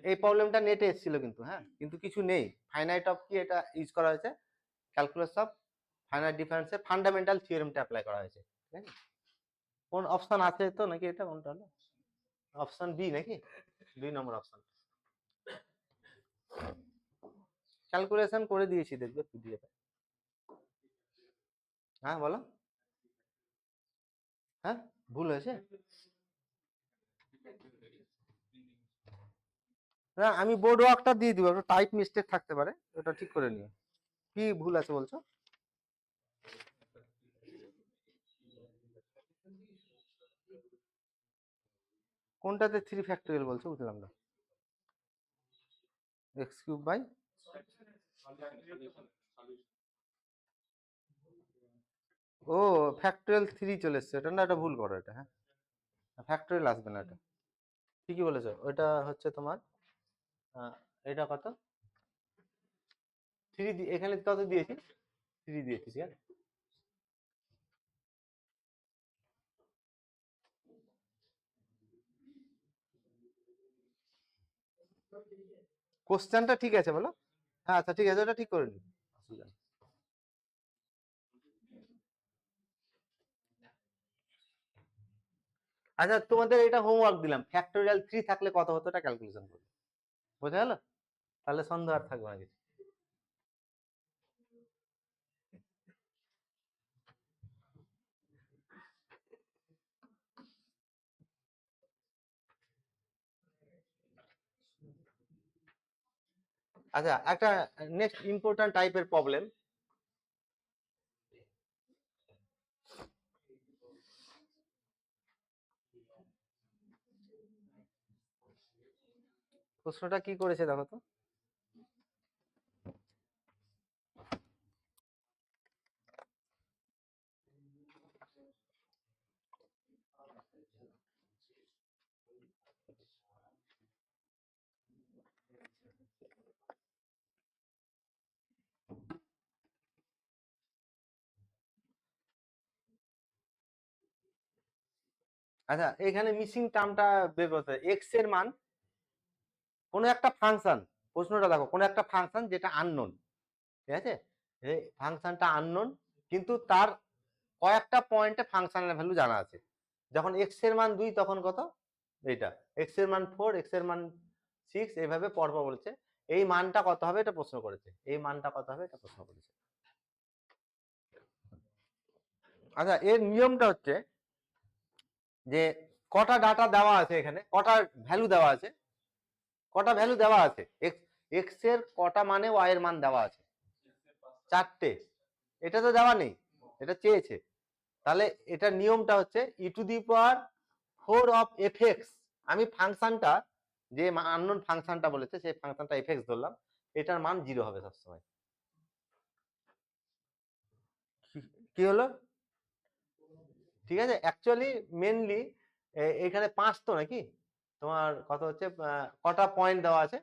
[SPEAKER 1] এই প্রবলেমটা নেটে এসেছিল কিন্তু, হ্যাঁ কিন্তু কিছু নেই, ফাইনাইট অফ কি এটা ইউজ করা হয়েছে, ক্যালকুলাস অফ ফাইনাইট ডিফারেন্সে ফান্ডামেন্টাল থিওরেমটা অ্যাপ্লাই করা হয়েছে, ঠিক আছে। কোন অপশন আছে তো নাকি, এটা কোনটা হলো অপশন বি নাকি, 2 নম্বর অপশন, ক্যালকুলেশন করে দিয়েছি দেখবে পিডিএফ, হ্যাঁ বলো, হ্যাঁ ভুল হয়েছে, না আমি বোর্ড ওয়ার্কটা দিয়ে দিব, একটু টাইপ মিস্টেক থাকতে পারে, ওটা ঠিক করে নিও, কি ভুল আছে বলছো, কোনটাতে 3 ফ্যাক্টোরিয়াল বলছো বুঝলাম না, এক্স কিউব বাই, ও ফ্যাক্টোরিয়াল 3 চলে এসছে, এটা না এটা ভুল করো এটা, হ্যাঁ ফ্যাক্টোরিয়াল আসবে না, এটা ঠিকই বলেছো, ওইটা হচ্ছে তোমার এটা কত 3 এখানে কত দিয়েছি 3 দিয়েছি, ঠিক আছে। কোশ্চেনটা ঠিক আছে বলো, হ্যাঁ আচ্ছা ঠিক আছে ওটা ঠিক করে নিই, অসুবিধা নেই। আচ্ছা তোমাদের এটা হোমওয়ার্ক দিলাম, ফ্যাক্টোরিয়াল 3 থাকলে কত হতো এটা ক্যালকুলেশন করবে, বোঝা গেল, তাহলে সন্দেহ আর থাকবে না কিছু। আচ্ছা একটা নেক্সট ইম্পর্টেন্ট টাইপের প্রবলেম, প্রশ্নটা কি করেছে দেখো তো, আচ্ছা এখানে মিসিং টার্মটা বের করতে হবে, এক্স এর মান কোনো একটা ফাংশন, প্রশ্নটা দেখো কোনো একটা ফাংশন যেটা আননোন, ঠিক আছে, এই ফাংশনটা আননোন কিন্তু তার কয়েকটা পয়েন্টে ফাংশনের ভ্যালু জানা আছে, যখন এক্স এর মান 2 তখন কত এইটা, এক্স এর মান 4 এক্স এর মান 6, এইভাবে পরপর বলছে, এই মানটা কত হবে এটা প্রশ্ন করেছে, এই মানটা কত হবে এটা প্রশ্ন করেছে। আচ্ছা এর নিয়মটা হচ্ছে যে কটা ডাটা দেওয়া আছে, এখানে কটা ভ্যালু দেওয়া আছে, কটা ভ্যালু দেওয়া আছে, এক্স এর কটা মানে ওয়াই এর মান দেওয়া আছে, 4টে। এটা তো দেওয়া নেই, এটা চেয়েছে। তাহলে এটার নিয়মটা হচ্ছে E to the power 4 of F x. আমি ফাংশনটা, যে আননোন ফাংশনটা বলেছে সেই ফাংশনটা এফ এক্স ধরলাম, এটার মান 0 হবে সবসময়। কি হলো? ঠিক আছে, অ্যাকচুয়ালি মেনলি এখানে 5 তো নাকি, তোমার কত হচ্ছে, কটা পয়েন্ট দেওয়া আছে,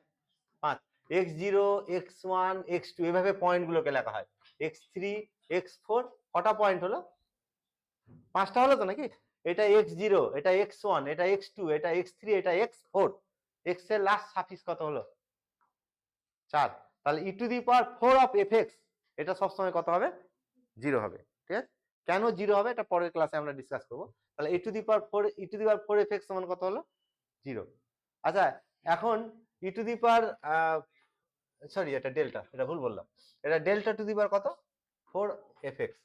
[SPEAKER 1] 5। x0 x1 x2 এভাবে পয়েন্ট গুলোকে লেখা হয়। x3 x4 কটা পয়েন্ট হলো, 5টা হলো তো নাকি। এটা x0, এটা x1, এটা x2, এটা x3, এটা x4। x এর লাস্ট সাফিক্স কত হলো, 4। তাহলে E to the power 4 of F x, এটা সবসময় কত হবে, 0 হবে। ঠিক আছে, কেন 0 হবে এটা পরের ক্লাসে আমরা ডিসকাস করবো। তাহলে E to the power 4, E to the power 4 f x সমান কত হলো, 0। আচ্ছা, এখন E to the power, sorry এটা ডেল্টা, এটা ভুল বললাম, এটা ডেল্টা টু দি পাওয়ার কত, 4 এফ এক্স,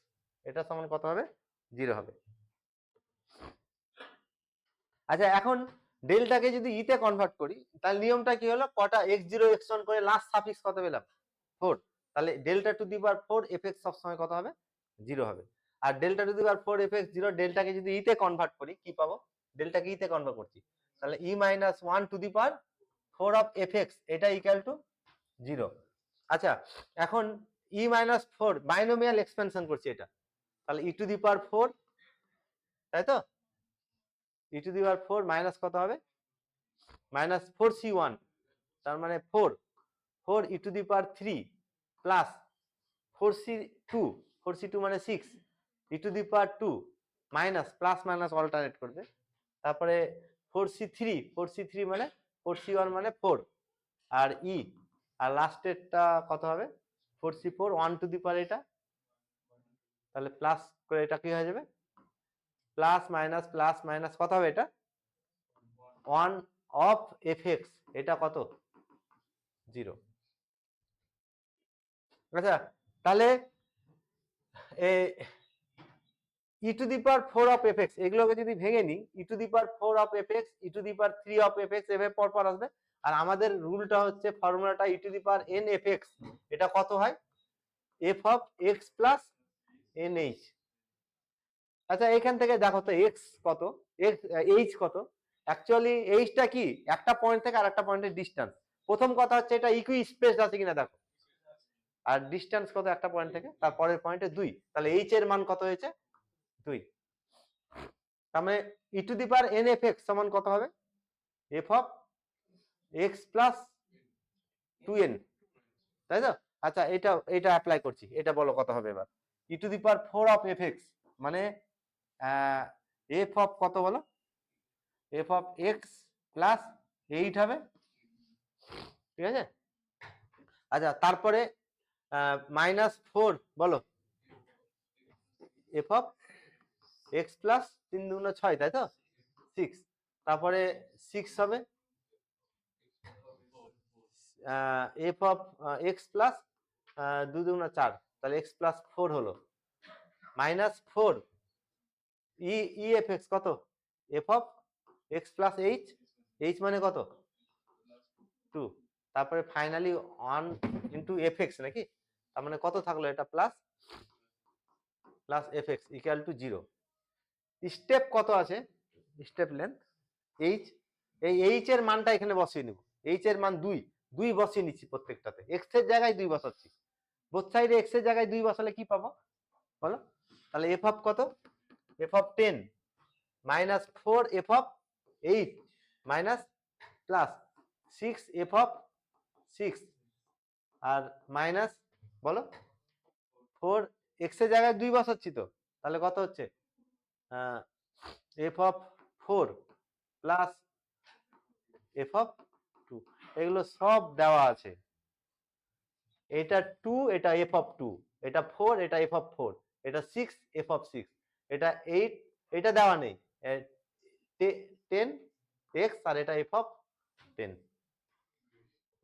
[SPEAKER 1] এটা সমান কত হবে, 0 হবে। আচ্ছা, এখন ডেল্টাকে যদি ইতে কনভার্ট করি, তাহলে নিয়মটা কি হলো, কটা x0 x1 করে লাস্ট সাফিক্স কত পেলাম, 4। তাহলে delta to the power 4 f x সবসময় কত হবে, 0 হবে। আর delta to the power 4 f x 0, ডেল্টাকে যদি ইতে কনভার্ট করি কি পাবো, ডেল্টাকে ইতে কনভার্ট করছি, তাহলে E minus 1 to the power 4 of F x, এটা ইকুয়াল টু 0। আচ্ছা, এখন ই মাইনাস 4 বাইনোমিয়াল এক্সপেনশন করছি এটা, তাহলে ই টু দি পাওয়ার 4, তাই তো, ই টু দি পাওয়ার 4 মাইনাস কত হবে, মাইনাস 4c1, তার মানে 4 E to the power 3 plus 4c2, 4c2 মানে 6 E to the power 2 minus plus minus alternate করবে, তারপরে 4c3 মানে 4c1 মানে 4 আর ই, আর লাস্টেরটা কত হবে 4c4 1 টু দি পাওয়ার এটা, তাহলে প্লাস করে এটা কি হয়ে যাবে, প্লাস মাইনাস কত হবে এটা, 1 অফ এফ এক্স, এটা কত, 0। আচ্ছা, তাহলে E to the power 4 of F x, এগুলোকে যদি ভেঙে নিই, E to the power 4 of F x, E to the power 3 of F x, এভাবে পর আসবে। আর আমাদের রুলটা হচ্ছে, ফর্মুলাটা E to the power n F x, এটা কত হয়, F of x plus n H. আচ্ছা, এখান থেকে দেখো তো এক্স কত, এইচ কত, অ্যাকচুয়ালি এইচটা কি, একটা পয়েন্ট থেকে আর একটা পয়েন্টের ডিস্টেন্স। প্রথম কথা হচ্ছে এটা ইকুই স্পেস আছে কিনা দেখো, আর ডিস্টেন্স কত একটা পয়েন্ট থেকে, তারপরের পয়েন্টে 2, তাহলে এইচ এর মান কত হয়েছে, 2। তার মানে E to the power n F x সমান কত হবে, F of x plus 2n, তাই তো। আচ্ছা, এটা অ্যাপ্লাই করছি, এটা বলো কত হবে এবার, E to the power 4 of F x মানে এফ অফ কত বলো, এফ অফ এক্স প্লাস 8 হবে, ঠিক আছে। আচ্ছা, তারপরে -4 বলো, এফ অফ এক্স প্লাস 3 দুগুণ 6, তাই তো, 6। তারপরে 6 হবে এফ অফ এক্স প্লাস 2 দুগুণ 4, তাহলে এক্স প্লাস 4 হলো, -4 ই এফ এক্স কত, F of x plus h মানে কত, 2। তারপরে ফাইনালি 1 ইন্টু এফ এক্স নাকি, তার মানে কত থাকলো, এটা plus F x equal to 0। Step কত আছে, স্টেপ লেন্থ এইচ, এই এইচ এর মানটা এখানে বসিয়ে নিব, এইচ এর মান 2 বসিয়ে নিচ্ছি প্রত্যেকটাতে, এক্স এর জায়গায় 2 বসাচ্ছি, বোথ সাইডে এক্স এর জায়গায় 2 বসালে কি পাবো বলো, তাহলে এফ অফ কত, F of 10 -4 F of 8 minus plus 6 F of 6 আর মাইনাস বলো 4, এক্স এর জায়গায় 2 বসাচ্ছি তো, তাহলে কত হচ্ছে F of 4 plus F of 2, এগুলো সব দেওয়া আছে, এটা 2, এটা এফ অফ 2, এটা 4, এটা এফ অফ 4, এটা 6 এফ অফ 6, এটা 8, এটা দেওয়া নেই, 10 এক্স, আর এটা এফ অফ 10,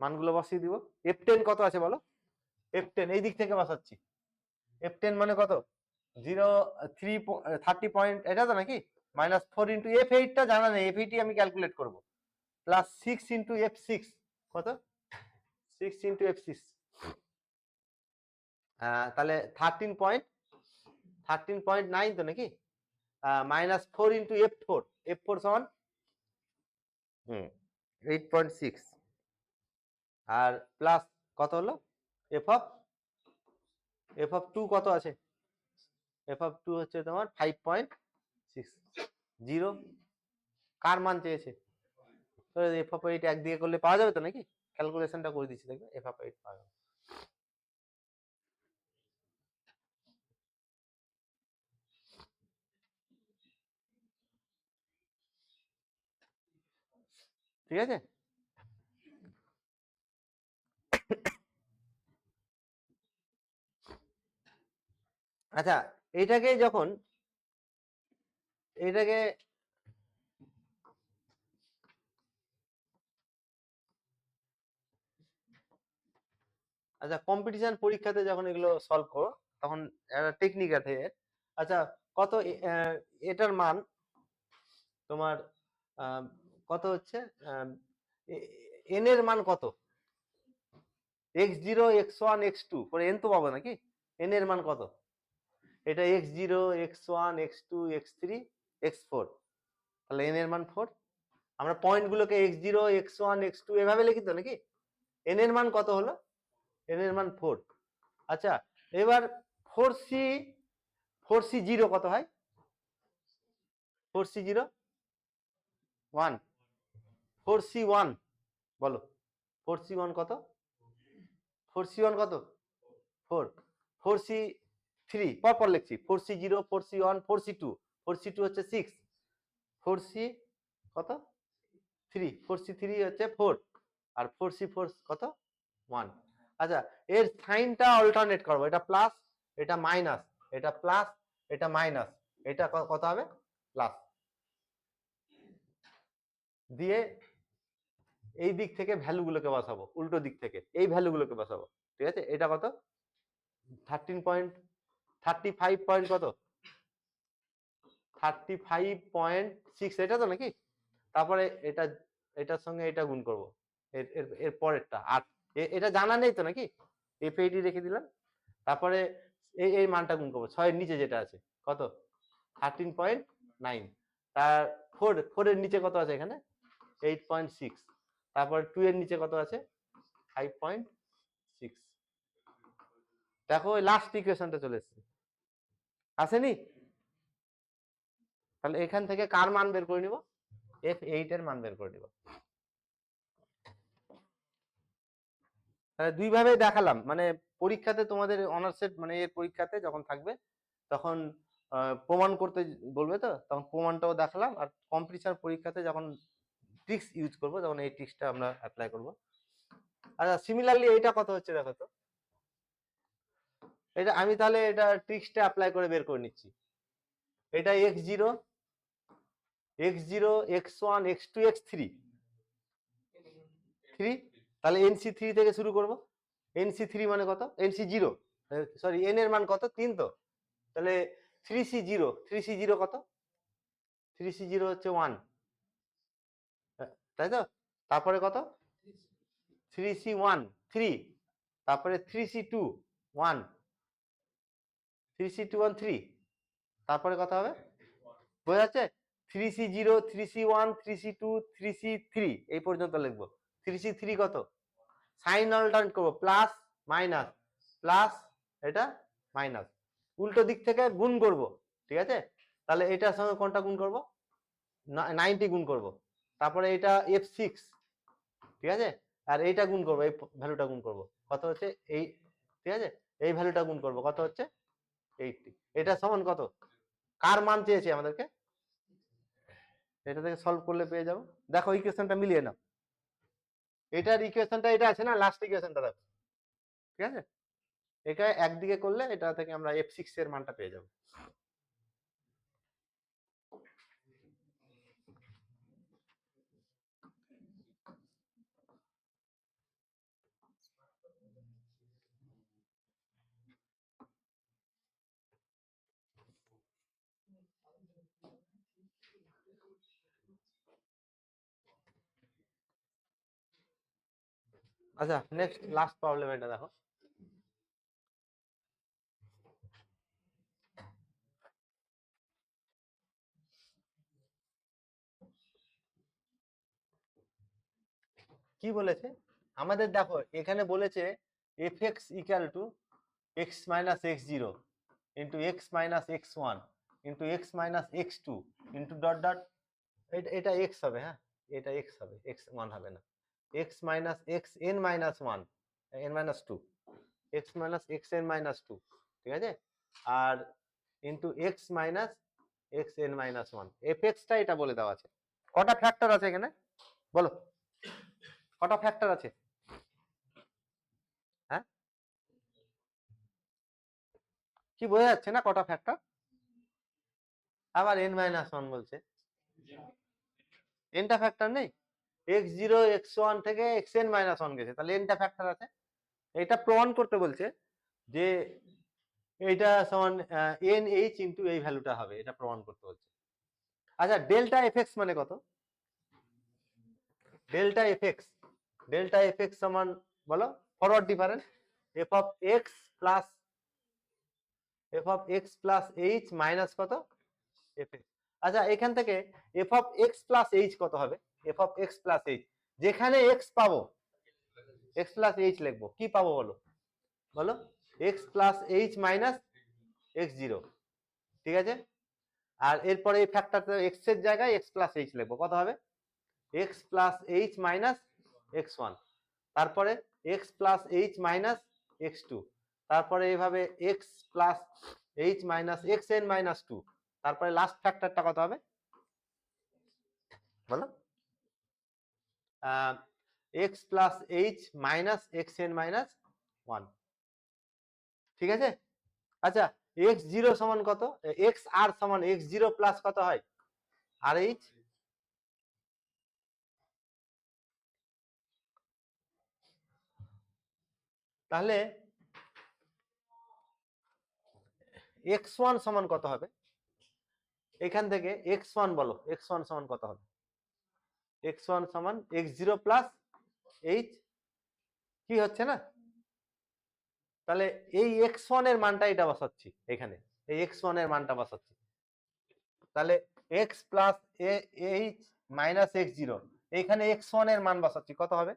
[SPEAKER 1] মানগুলো বসিয়ে দিব। f10 কত আছে বলো, f10 এই দিক থেকে বসাচ্ছি, f10 মানে কত, 0 3 30 পয়েন্ট, এটা তো নাকি -4 ইন্টু F8 টা জানা নেই, F8 আমি ক্যালকুলেট করব, প্লাস 6 ইন্টু F6 কত, 6 ইন্টু F6 তাহলে 13.9 তো নাকি, -4 ইন্টু F4, F4 সমান 8.6 আর প্লাস কত হলো f অফ 2 কত আছে, f অফ 2 হচ্ছে তোমার 5.60, কার মান চেয়েছে, তো f অফ 8 একদিকে করলে পাওয়া যাবে তো নাকি, ক্যালকুলেশনটা করে দিচ্ছি দেখবে f অফ 8 পাওয়া যাবে। ঠিক আছে, আচ্ছা এটাকে যখন এটাকে আচ্ছা কম্পিটিশন পরীক্ষাতে যখন এগুলো সলভ করো তখন একটা টেকনিক আছে এর। আচ্ছা কত এটার মান তোমার কত হচ্ছে এন এর মান কত, x0 x1 x2 করে n তো পাবো নাকি, n এর মান কত, এটা x0 x1 x2 x3 x4, তাহলে n এর মান 4, আমরা পয়েন্ট গুলোকে x0 x1 x2 এভাবে লিখি তো নাকি, n এর মান কত হলো, n এর মান 4। আচ্ছা এবার 4c0 কত হয়, 4c0 1, 4c1 বলো, 4c1 কত, 4c1 কত 4, 4c3 পর লিখছি, 4c0 4c1 4c2, 4c2 হচ্ছে 6, 4c কত 3, 4c3 হচ্ছে 4 আর 4c4 কত 1। আচ্ছা এর সাইনটা অল্টারনেট করবো, এটা প্লাস এটা মাইনাস, এটা প্লাস এটা মাইনাস, এটা কত হবে প্লাস, দিয়ে এই দিক থেকে ভ্যালুগুলোকে বসাবো, উল্টো দিক থেকে এই ভ্যালুগুলোকে বসাবো, ঠিক আছে, এটা কত 13.35 পয়েন্ট কত 35.6 এটা তো নাকি, তারপরে এটা এটার সঙ্গে এটা গুণ করব, এর এর এর পরেরটা 8, এটা জানা নেই তো নাকি, f80 রেখে দিলাম, তারপরে এই মানটা গুণ করবো 6 এর নিচে যেটা আছে কত 13.9, তার 4 এর নিচে কত আছে এখানে 8.6, তারপর 2 এর নিচে কত আছে 5.6, দেখো ওই লাস্ট ইকুয়েশনটা চলে এসেছে, আসেনি, তাহলে এখান থেকে কার মান বের করে নিব, f8 এর মান বের করে নিব। তাহলে দুই ভাবে দেখালাম, মানে পরীক্ষাতে তোমাদের অনার্সের মানে এর পরীক্ষাতে যখন থাকবে তখন প্রমাণ করতে বলবে, তো তখন প্রমাণটাও দেখালাম, আর কম্পিটিশন পরীক্ষাতে যখন ট্রিক্স ইউজ করব তখন এই ট্রিক্সটা আমরা অ্যাপ্লাই করব। আচ্ছা সিমিলারলি এটা কত হচ্ছে দেখো তো, এটা আমি তাহলে এটা ট্রিক্সটা অ্যাপ্লাই করে বের করে নিচ্ছি, এটা x0 x0 x1 x2 x3 3, তাহলে nc3 থেকে শুরু করব, nc3 মানে কত nc0 সরি n এর মান কত 3, তো তাহলে 3c0 কত, 3c0 হচ্ছে 1, তাই তো, তারপরে কত 3c1 3, তারপরে 3c2 1, 3c2 1 3, তারপরে কত হবে বোঝা যাচ্ছে, 3c0 3c1 3c2 3c3 এই পর্যন্ত লিখবো, 3c3 কত, সাইন অল্টারনেট করবো, প্লাস মাইনাস প্লাস এটা মাইনাস, উল্টো দিক থেকে গুণ করব, ঠিক আছে, তাহলে এটার সঙ্গে কোনটা গুণ করব 90 গুণ করব, তারপরে এটা f6, ঠিক আছে, আর এইটা গুণ করব, এই ভ্যালুটা গুণ করব কত হচ্ছে এই, ঠিক আছে, এই ভ্যালুটা গুণ করব কত হচ্ছে 80, এটা সমান কত, কার মান চেয়েছে আমাদেরকে, এটা থেকে সলভ করলে পেয়ে যাবো, দেখো ইকুয়েশনটা মিলিয়ে নাও, এটার ইকুয়েশনটা এটা আছে না, লাস্ট ইকুয়েশনটা দেখো, ঠিক আছে, এটা একদিকে করলে এটা থেকে আমরা f6 এর মানটা পেয়ে যাব। আচ্ছা নেক্সট লাস্ট প্রবলেম এটা দেখো, কি বলেছে আমাদের, দেখো এখানে বলেছে f x equal to x minus x zero into x minus x one into x minus x two into dot dot, এটা এক্স হবে, হ্যাঁ এটা এক্স হবে, এক্স ওয়ান হবে না, x minus x n minus one n minus two, x minus x n minus two, ঠিক আছে, আর into x minus x n minus one, f এক্সটা এটা বলে দেওয়া আছে। কটা ফ্যাক্টর আছে এখানে বলো, কটা ফ্যাক্টর আছে? হ্যাঁ কি বোঝা যাচ্ছে না কটা ফ্যাক্টর? আবার এন মাইনাস ওয়ান বলছে, এনটা ফ্যাক্টর নেই, এক্স জিরো এক্স ওয়ান থেকে এক্স এন মাইনাস ওয়ান গেছে, তাহলে এনটা ফ্যাক্টর আছে। এটা প্রমাণ করতে বলছে যে এইটা সমান এন এইচ ইন্টু এই ভ্যালুটা হবে, এটা প্রমাণ করতে বলছে। আচ্ছা ডেল্টা এফ এক্স মানে কত? Delta f x, delta f x সমান বলো, forward difference F of x plus F of x plus H minus কত এফ এক্স। আচ্ছা এখান থেকে F of x plus H কত হবে? F of x plus H, যেখানে এক্স পাবো এক্স প্লাস এইচ লিখবো, কি পাবো বলো, বলো x plus H minus x zero, ঠিক আছে, আর এরপরে এই ফ্যাক্টরটা এক্স এর জায়গায় এক্স প্লাস এইচ লিখবো, কত হবে x plus H minus x one, তারপরে x plus H minus x two, তারপরে এইভাবে x plus H minus x n minus two, তারপরে লাস্ট ফ্যাক্টরটা কত হবে বলো, x plus H minus x n minus one, ঠিক আছে। আচ্ছা এক্স জিরো সমান কত, এক্স আর সমান এক্স জিরো প্লাস কত হয় আর এইচ, তাহলে এক্স ওয়ান সমান কত হবে, এখান থেকে এক্স ওয়ান বলো, এক্স ওয়ান সমান কত হবে, এক্স ওয়ান সমান এক্স জিরো প্লাস এইচ, কি হচ্ছে না, তাহলে এই এক্স ওয়ান এর মানটা এটা বসাচ্ছি এখানে, এই এক্স ওয়ান এর মানটা বসাচ্ছি, তাহলে x plus H minus x zero, এইখানে এক্স ওয়ান এর মান বসাচ্ছি, কত হবে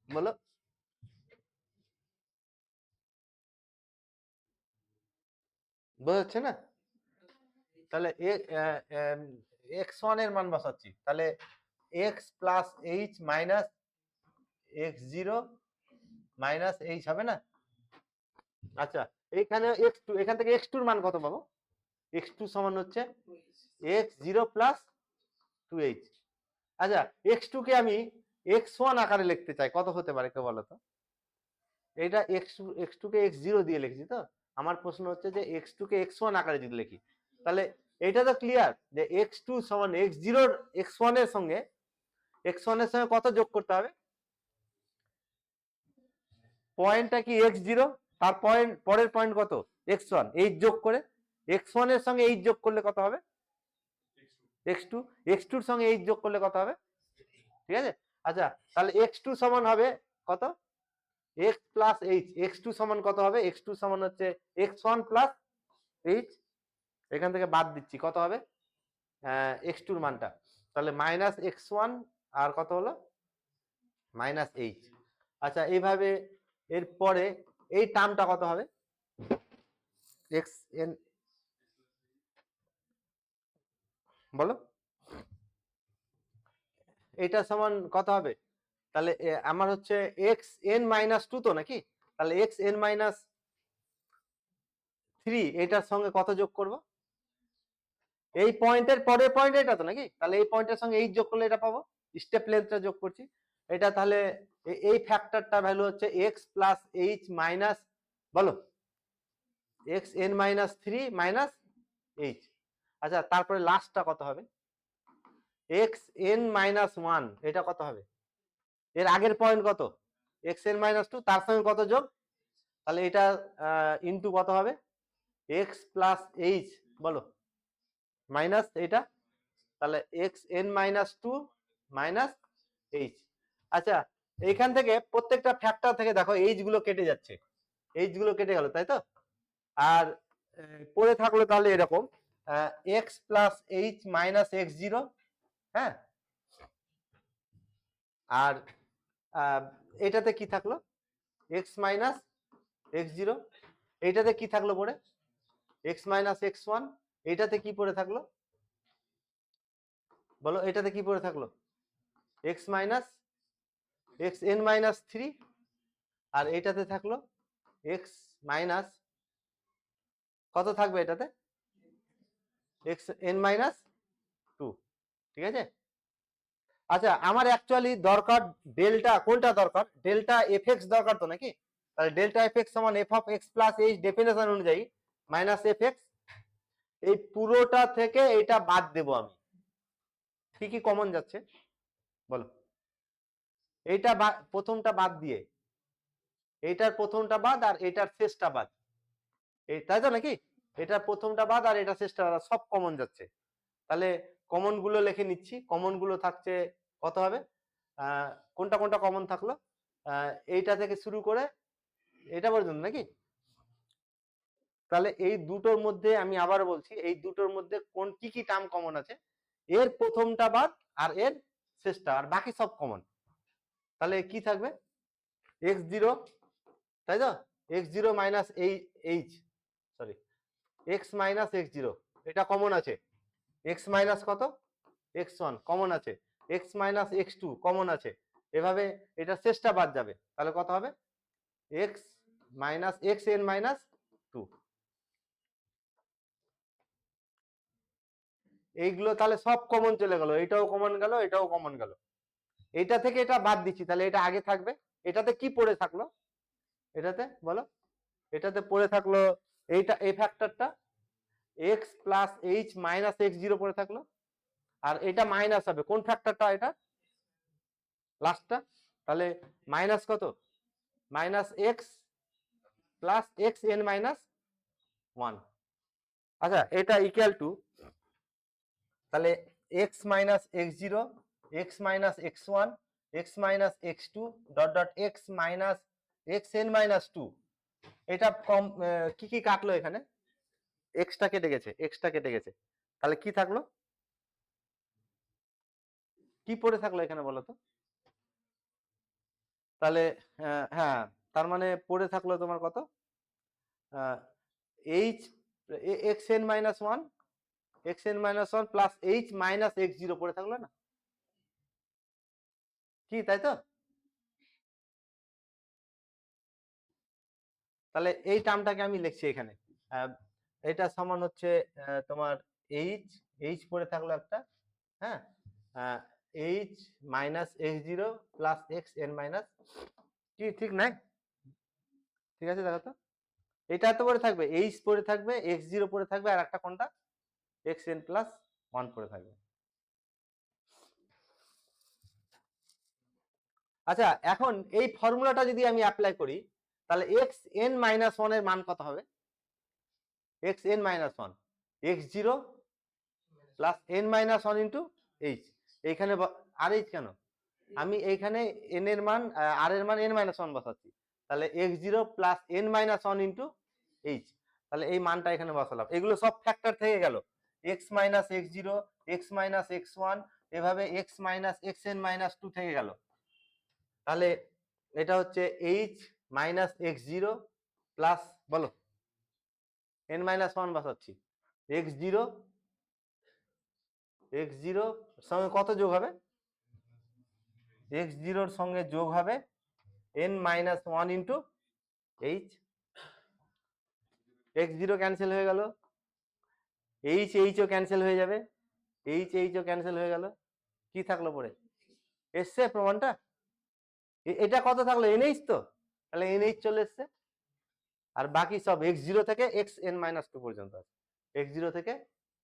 [SPEAKER 1] বলো, বোঝা যাচ্ছে না, তাহলে এক্স ওয়ান এর মান বসাচ্ছি, তাহলে x plus H minus x zero minus H হবে না। আচ্ছা এইখানে এক্স টু, এখান থেকে এক্স টুর মান কত পাবো, এক্স টু সমান হচ্ছে x zero plus two h. আচ্ছা এক্স টু কে আমি এক্স ওয়ান আকারে লিখতে চাই, কত হতে পারে কেউ বলো তো, এটা এক্স টু কে এক্স জিরো দিয়ে লিখছি, তো আমার প্রশ্ন হচ্ছে যে এক্স টু কে এক্স ওয়ান আকারে যদি লিখি, তাহলে এটা তো ক্লিয়ার যে এক্স টু সমান এক্স জিরোর এক্স ওয়ান এর সঙ্গে এক্স ওয়ান এর সঙ্গে কত যোগ করতে হবে, পয়েন্টটা কি এক্স জিরো, তার পয়েন্ট পরের পয়েন্ট কত এক্স ওয়ান, এইচ যোগ করে এক্স ওয়ান এর সঙ্গে এইচ যোগ করলে কত হবে এক্স টু, এক্স টুর সঙ্গে এইচ যোগ করলে কত হবে, ঠিক আছে। আচ্ছা তাহলে এক্স টু সমান হবে কত, x plus h, x two সমান কত হবে, এক্স টু সমান হচ্ছে এক্স ওয়ান প্লাস এইচ, এখান থেকে বাদ দিচ্ছি কত হবে এক্স টুর মানটা, তাহলে মাইনাস এক্স ওয়ান আর কত হলো মাইনাস এইচ। আচ্ছা এইভাবে এরপরে এই টার্মটা কত হবে এক্স এন বলো, এটা সমান কত হবে, তাহলে আমার হচ্ছে এক্স এন মাইনাস টু তো নাকি, তাহলে এক্স এন মাইনাস থ্রি এটার সঙ্গে কত যোগ করব, এই পয়েন্টের পরের পয়েন্ট এটা তো নাকি, তাহলে এই পয়েন্টের সঙ্গে এইচ যোগ করলে এটা পাবো, স্টেপ লেন্থটা যোগ করছি, এটা তাহলে এই ফ্যাক্টরটা ভ্যালু হচ্ছে এক্স প্লাস এইচ মাইনাস বলো x n minus three minus H. আচ্ছা তারপরে লাস্টটা কত হবে এক্স এন মাইনাস ওয়ান, এটা কত হবে, এর আগের পয়েন্ট কত এক্স এন মাইনাস টু, তার সঙ্গে কত যোগ, তাহলে এটা ইন্টু কত হবে এক্স প্লাস এইচ বলো মাইনাস এটা, তাহলে x n minus two minus H. আচ্ছা এইখান থেকে প্রত্যেকটা ফ্যাক্টর থেকে দেখো এইচ গুলো কেটে যাচ্ছে, এইচ গুলো কেটে গেল, তাই তো? আর পড়ে থাকলো তাহলে এরকম x plus H minus x zero, হ্যাঁ, আর এটাতে কি থাকলো এক্স মাইনাস এক্স জিরো, এইটাতে কি থাকলো পড়ে এক্স মাইনাস এক্স ওয়ান, এইটাতে কি পড়ে থাকলো বলো, এটাতে কি পড়ে থাকলো x minus x n minus three, আর এইটাতে থাকলো এক্স মাইনাস কত থাকবে এটাতে এক্স এন মাইনাস টু, ঠিক আছে? আচ্ছা আমার অ্যাকচুয়ালি দরকার ডেল্টা, কোনটা দরকার, ডেল্টা এফ এক্স দরকার তো নাকি? তাহলে ডেল্টা এফ এক্স সমান F of x plus H definition অনুযায়ী মাইনাস এফ এক্স, এই পুরোটা থেকে এটা বাদ দেব আমি, কি কি কমন যাচ্ছে বলো, এইটা প্রথমটা বাদ দিয়ে এইটার প্রথমটা বাদ আর এটার শেষটা বাদ, এই তাই তো নাকি? এটার প্রথমটা বাদ আর এটা শেষটা বাদ, সব কমন যাচ্ছে। তাহলে কমন গুলো লিখে নিচ্ছি, কমন গুলো থাকছে কত হবে, কোনটা কোনটা কমন থাকলো, এইটা থেকে শুরু করে এটা পর্যন্ত নাকি? তাহলে এই দুটোর মধ্যে আমি আবার বলছি, এই দুটোর মধ্যে কোন কি কি টার্ম কমন আছে, এর প্রথমটা বাদ আর এর শেষটা, আর বাকি সব কমন। তাহলে কি থাকবে এক্স জিরো, তাই তো, x zero minus h, sorry x minus x zero, এটা কমন আছে, এক্স মাইনাস কত এক্স ওয়ান কমন আছে, x minus x two common আছে, এভাবে এটা শেষটা বাদ যাবে, তাহলে কত হবে x minus x n minus two. এইগুলো তাহলে সব কমন চলে গেল, এটাও কমন গেল, এটাও কমন গেল, এটা থেকে এটা বাদ দিচ্ছি, তাহলে এটা আগে থাকবে। এটাতে কি পড়ে থাকলো, এটাতে বলো, এটাতে পড়ে থাকলো এইটা, এই ফ্যাক্টরটা x plus H minus x zero পড়ে থাকলো, আর এটা মাইনাস হবে কোন ফ্যাক্টরটা, এটা লাস্টটা, তাহলে মাইনাস কত minus x plus x n minus one. আচ্ছা এটা ইকুয়াল টু, তাহলে x minus x zero, x minus x one, x minus x two dot dot x minus x n minus two, এটা কম কি কি কাটলো এখানে, এক্সটা কেটে গেছে, এক্সটা কেটে গেছে, তাহলে কি থাকলো, কি পড়ে থাকলো এখানে বলো তো, তাহলে হ্যাঁ, তার মানে পড়ে থাকলো তোমার কত H x n minus one, x n minus one plus H minus x zero পড়ে থাকলো না কি, তাই তো? তাহলে এই টার্মটাকে আমি লিখছি এখানে, এটা সমান হচ্ছে তোমার এইচ, এইচ পড়ে থাকলো একটা, হ্যাঁ, H minus x zero plus x n minus, কি ঠিক নাই? ঠিক আছে দেখো তো, এটা তো পড়ে থাকবে, এইচ পড়ে থাকবে, এক্স জিরো পড়ে থাকবে, আর একটা কোনটা এক্স এন প্লাস ওয়ান পড়ে থাকবে। আচ্ছা এখন এই ফর্মুলাটা যদি আমি অ্যাপ্লাই করি, তাহলে এক্স এন মাইনাস ওয়ান এর মান কত হবে, x n minus one x zero plus N minus one into H, এইখানে আর এইচ কেন, আমি এইখানে এন এর মান আর এর মান এন মাইনাস ওয়ান বসাচ্ছি, তাহলে x zero plus N minus one into H, তাহলে এই মানটা এখানে বসালাম, এগুলো সব ফ্যাক্টর থেকে গেল, x minus x zero, x minus x one, এভাবে x minus x n minus two থেকে গেল, তাহলে এটা হচ্ছে h minus x zero plus বলো এন মাইনাস ওয়ান বসাচ্ছি, এক্স জিরো, এক্স জিরো সঙ্গে কত যোগ হবে, এক্স জিরোর সঙ্গে যোগ হবে n minus one into h, x zero cancel হয়ে গেল, এইচ এইচও ক্যান্সেল হয়ে যাবে, এইচ এইচও ক্যান্সেল হয়ে গেল, কি থাকলো পরে এসছে প্রমাণটা, এটা কত থাকলো এনএইচ, তো তাহলে এনএইচ চলে এসছে, আর বাকি সব এক্স জিরো থেকে এক্স এন মাইনাস টু পর্যন্ত আছে, এক্স জিরো থেকে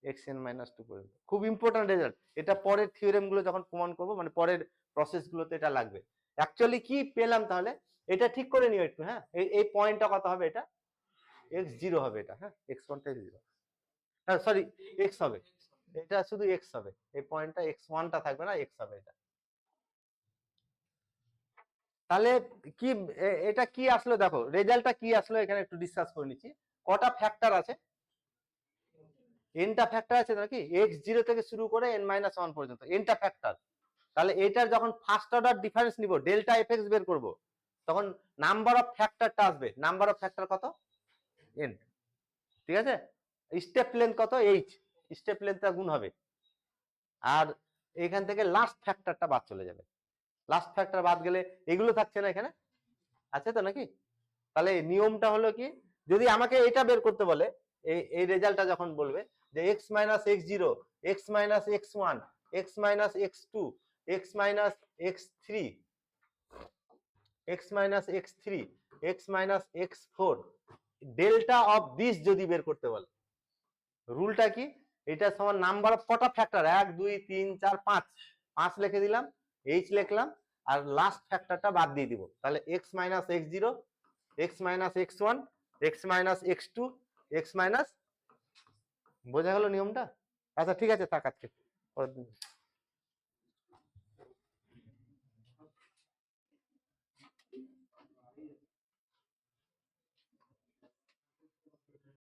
[SPEAKER 1] এক্স এন মাইনাস টু পর্যন্ত, খুব ইম্পর্টেন্ট রেজাল্ট, এটা পরের থিওরেম গুলো যখন প্রমাণ করবো, মানে পরের প্রসেস গুলোতে এটা লাগবে। অ্যাকচুয়ালি কি পেলাম তাহলে, এটা ঠিক করে নিও একটু, হ্যাঁ, এই পয়েন্টটা কত হবে, এটা এক্স জিরো হবে, এটা হ্যাঁ এক্স ওয়ানটা জিরো, হ্যাঁ সরি এক্স হবে, এটা শুধু এক্স হবে, এই পয়েন্টটা এক্স ওয়ানটা থাকবে না, এক্স হবে এটা। তাহলে কি এটা কি আসলো, দেখো রেজাল্টটা কি আসলো এখানে একটু ডিসকাস করে নিচ্ছি। কটা ফ্যাক্টর আছে? এনটা ফ্যাক্টর আছে নাকি, x0 থেকে শুরু করে n-1 পর্যন্ত এনটা ফ্যাক্টর। তাহলে এটার যখন ফার্স্ট অর্ডার ডিফারেন্স নিব, ডেল্টা এফএক্স বের করব, তখন নাম্বার অফ ফ্যাক্টরটা আসবে। নাম্বার অফ ফ্যাক্টর কত? এন। ঠিক আছে, স্টেপ লেন্থ কত? এইচ। স্টেপ লেন্থটা গুণ হবে, আর এখান থেকে লাস্ট ফ্যাক্টরটা বাদ চলে যাবে। লাস্ট ফ্যাক্টর বাদ গেলে এগুলো থাকছে না, এখানে আছে তো নাকি? তাহলে নিয়মটা হলো কি, যদি আমাকে এটা বের করতে বলে, এই রেজাল্টটা যখন বলবে যে x minus x zero, x minus x one, x minus x two, x minus x three, x minus x three, x minus x four, delta of this যদি বের করতে বলে, রুলটা কি, এটা সমান নাম্বার অফ কটা ফ্যাক্টর, 1 2 3 4 5, 5 লিখে দিলাম, এইচ লিখলাম, আর লাস্ট ফ্যাক্টরটা বাদ দিয়ে দিব। তাহলে x minus x zero, x minus x one, x minus x two, x minus, বোঝা গেল নিয়মটা? আচ্ছা ঠিক আছে, থাক আজকে।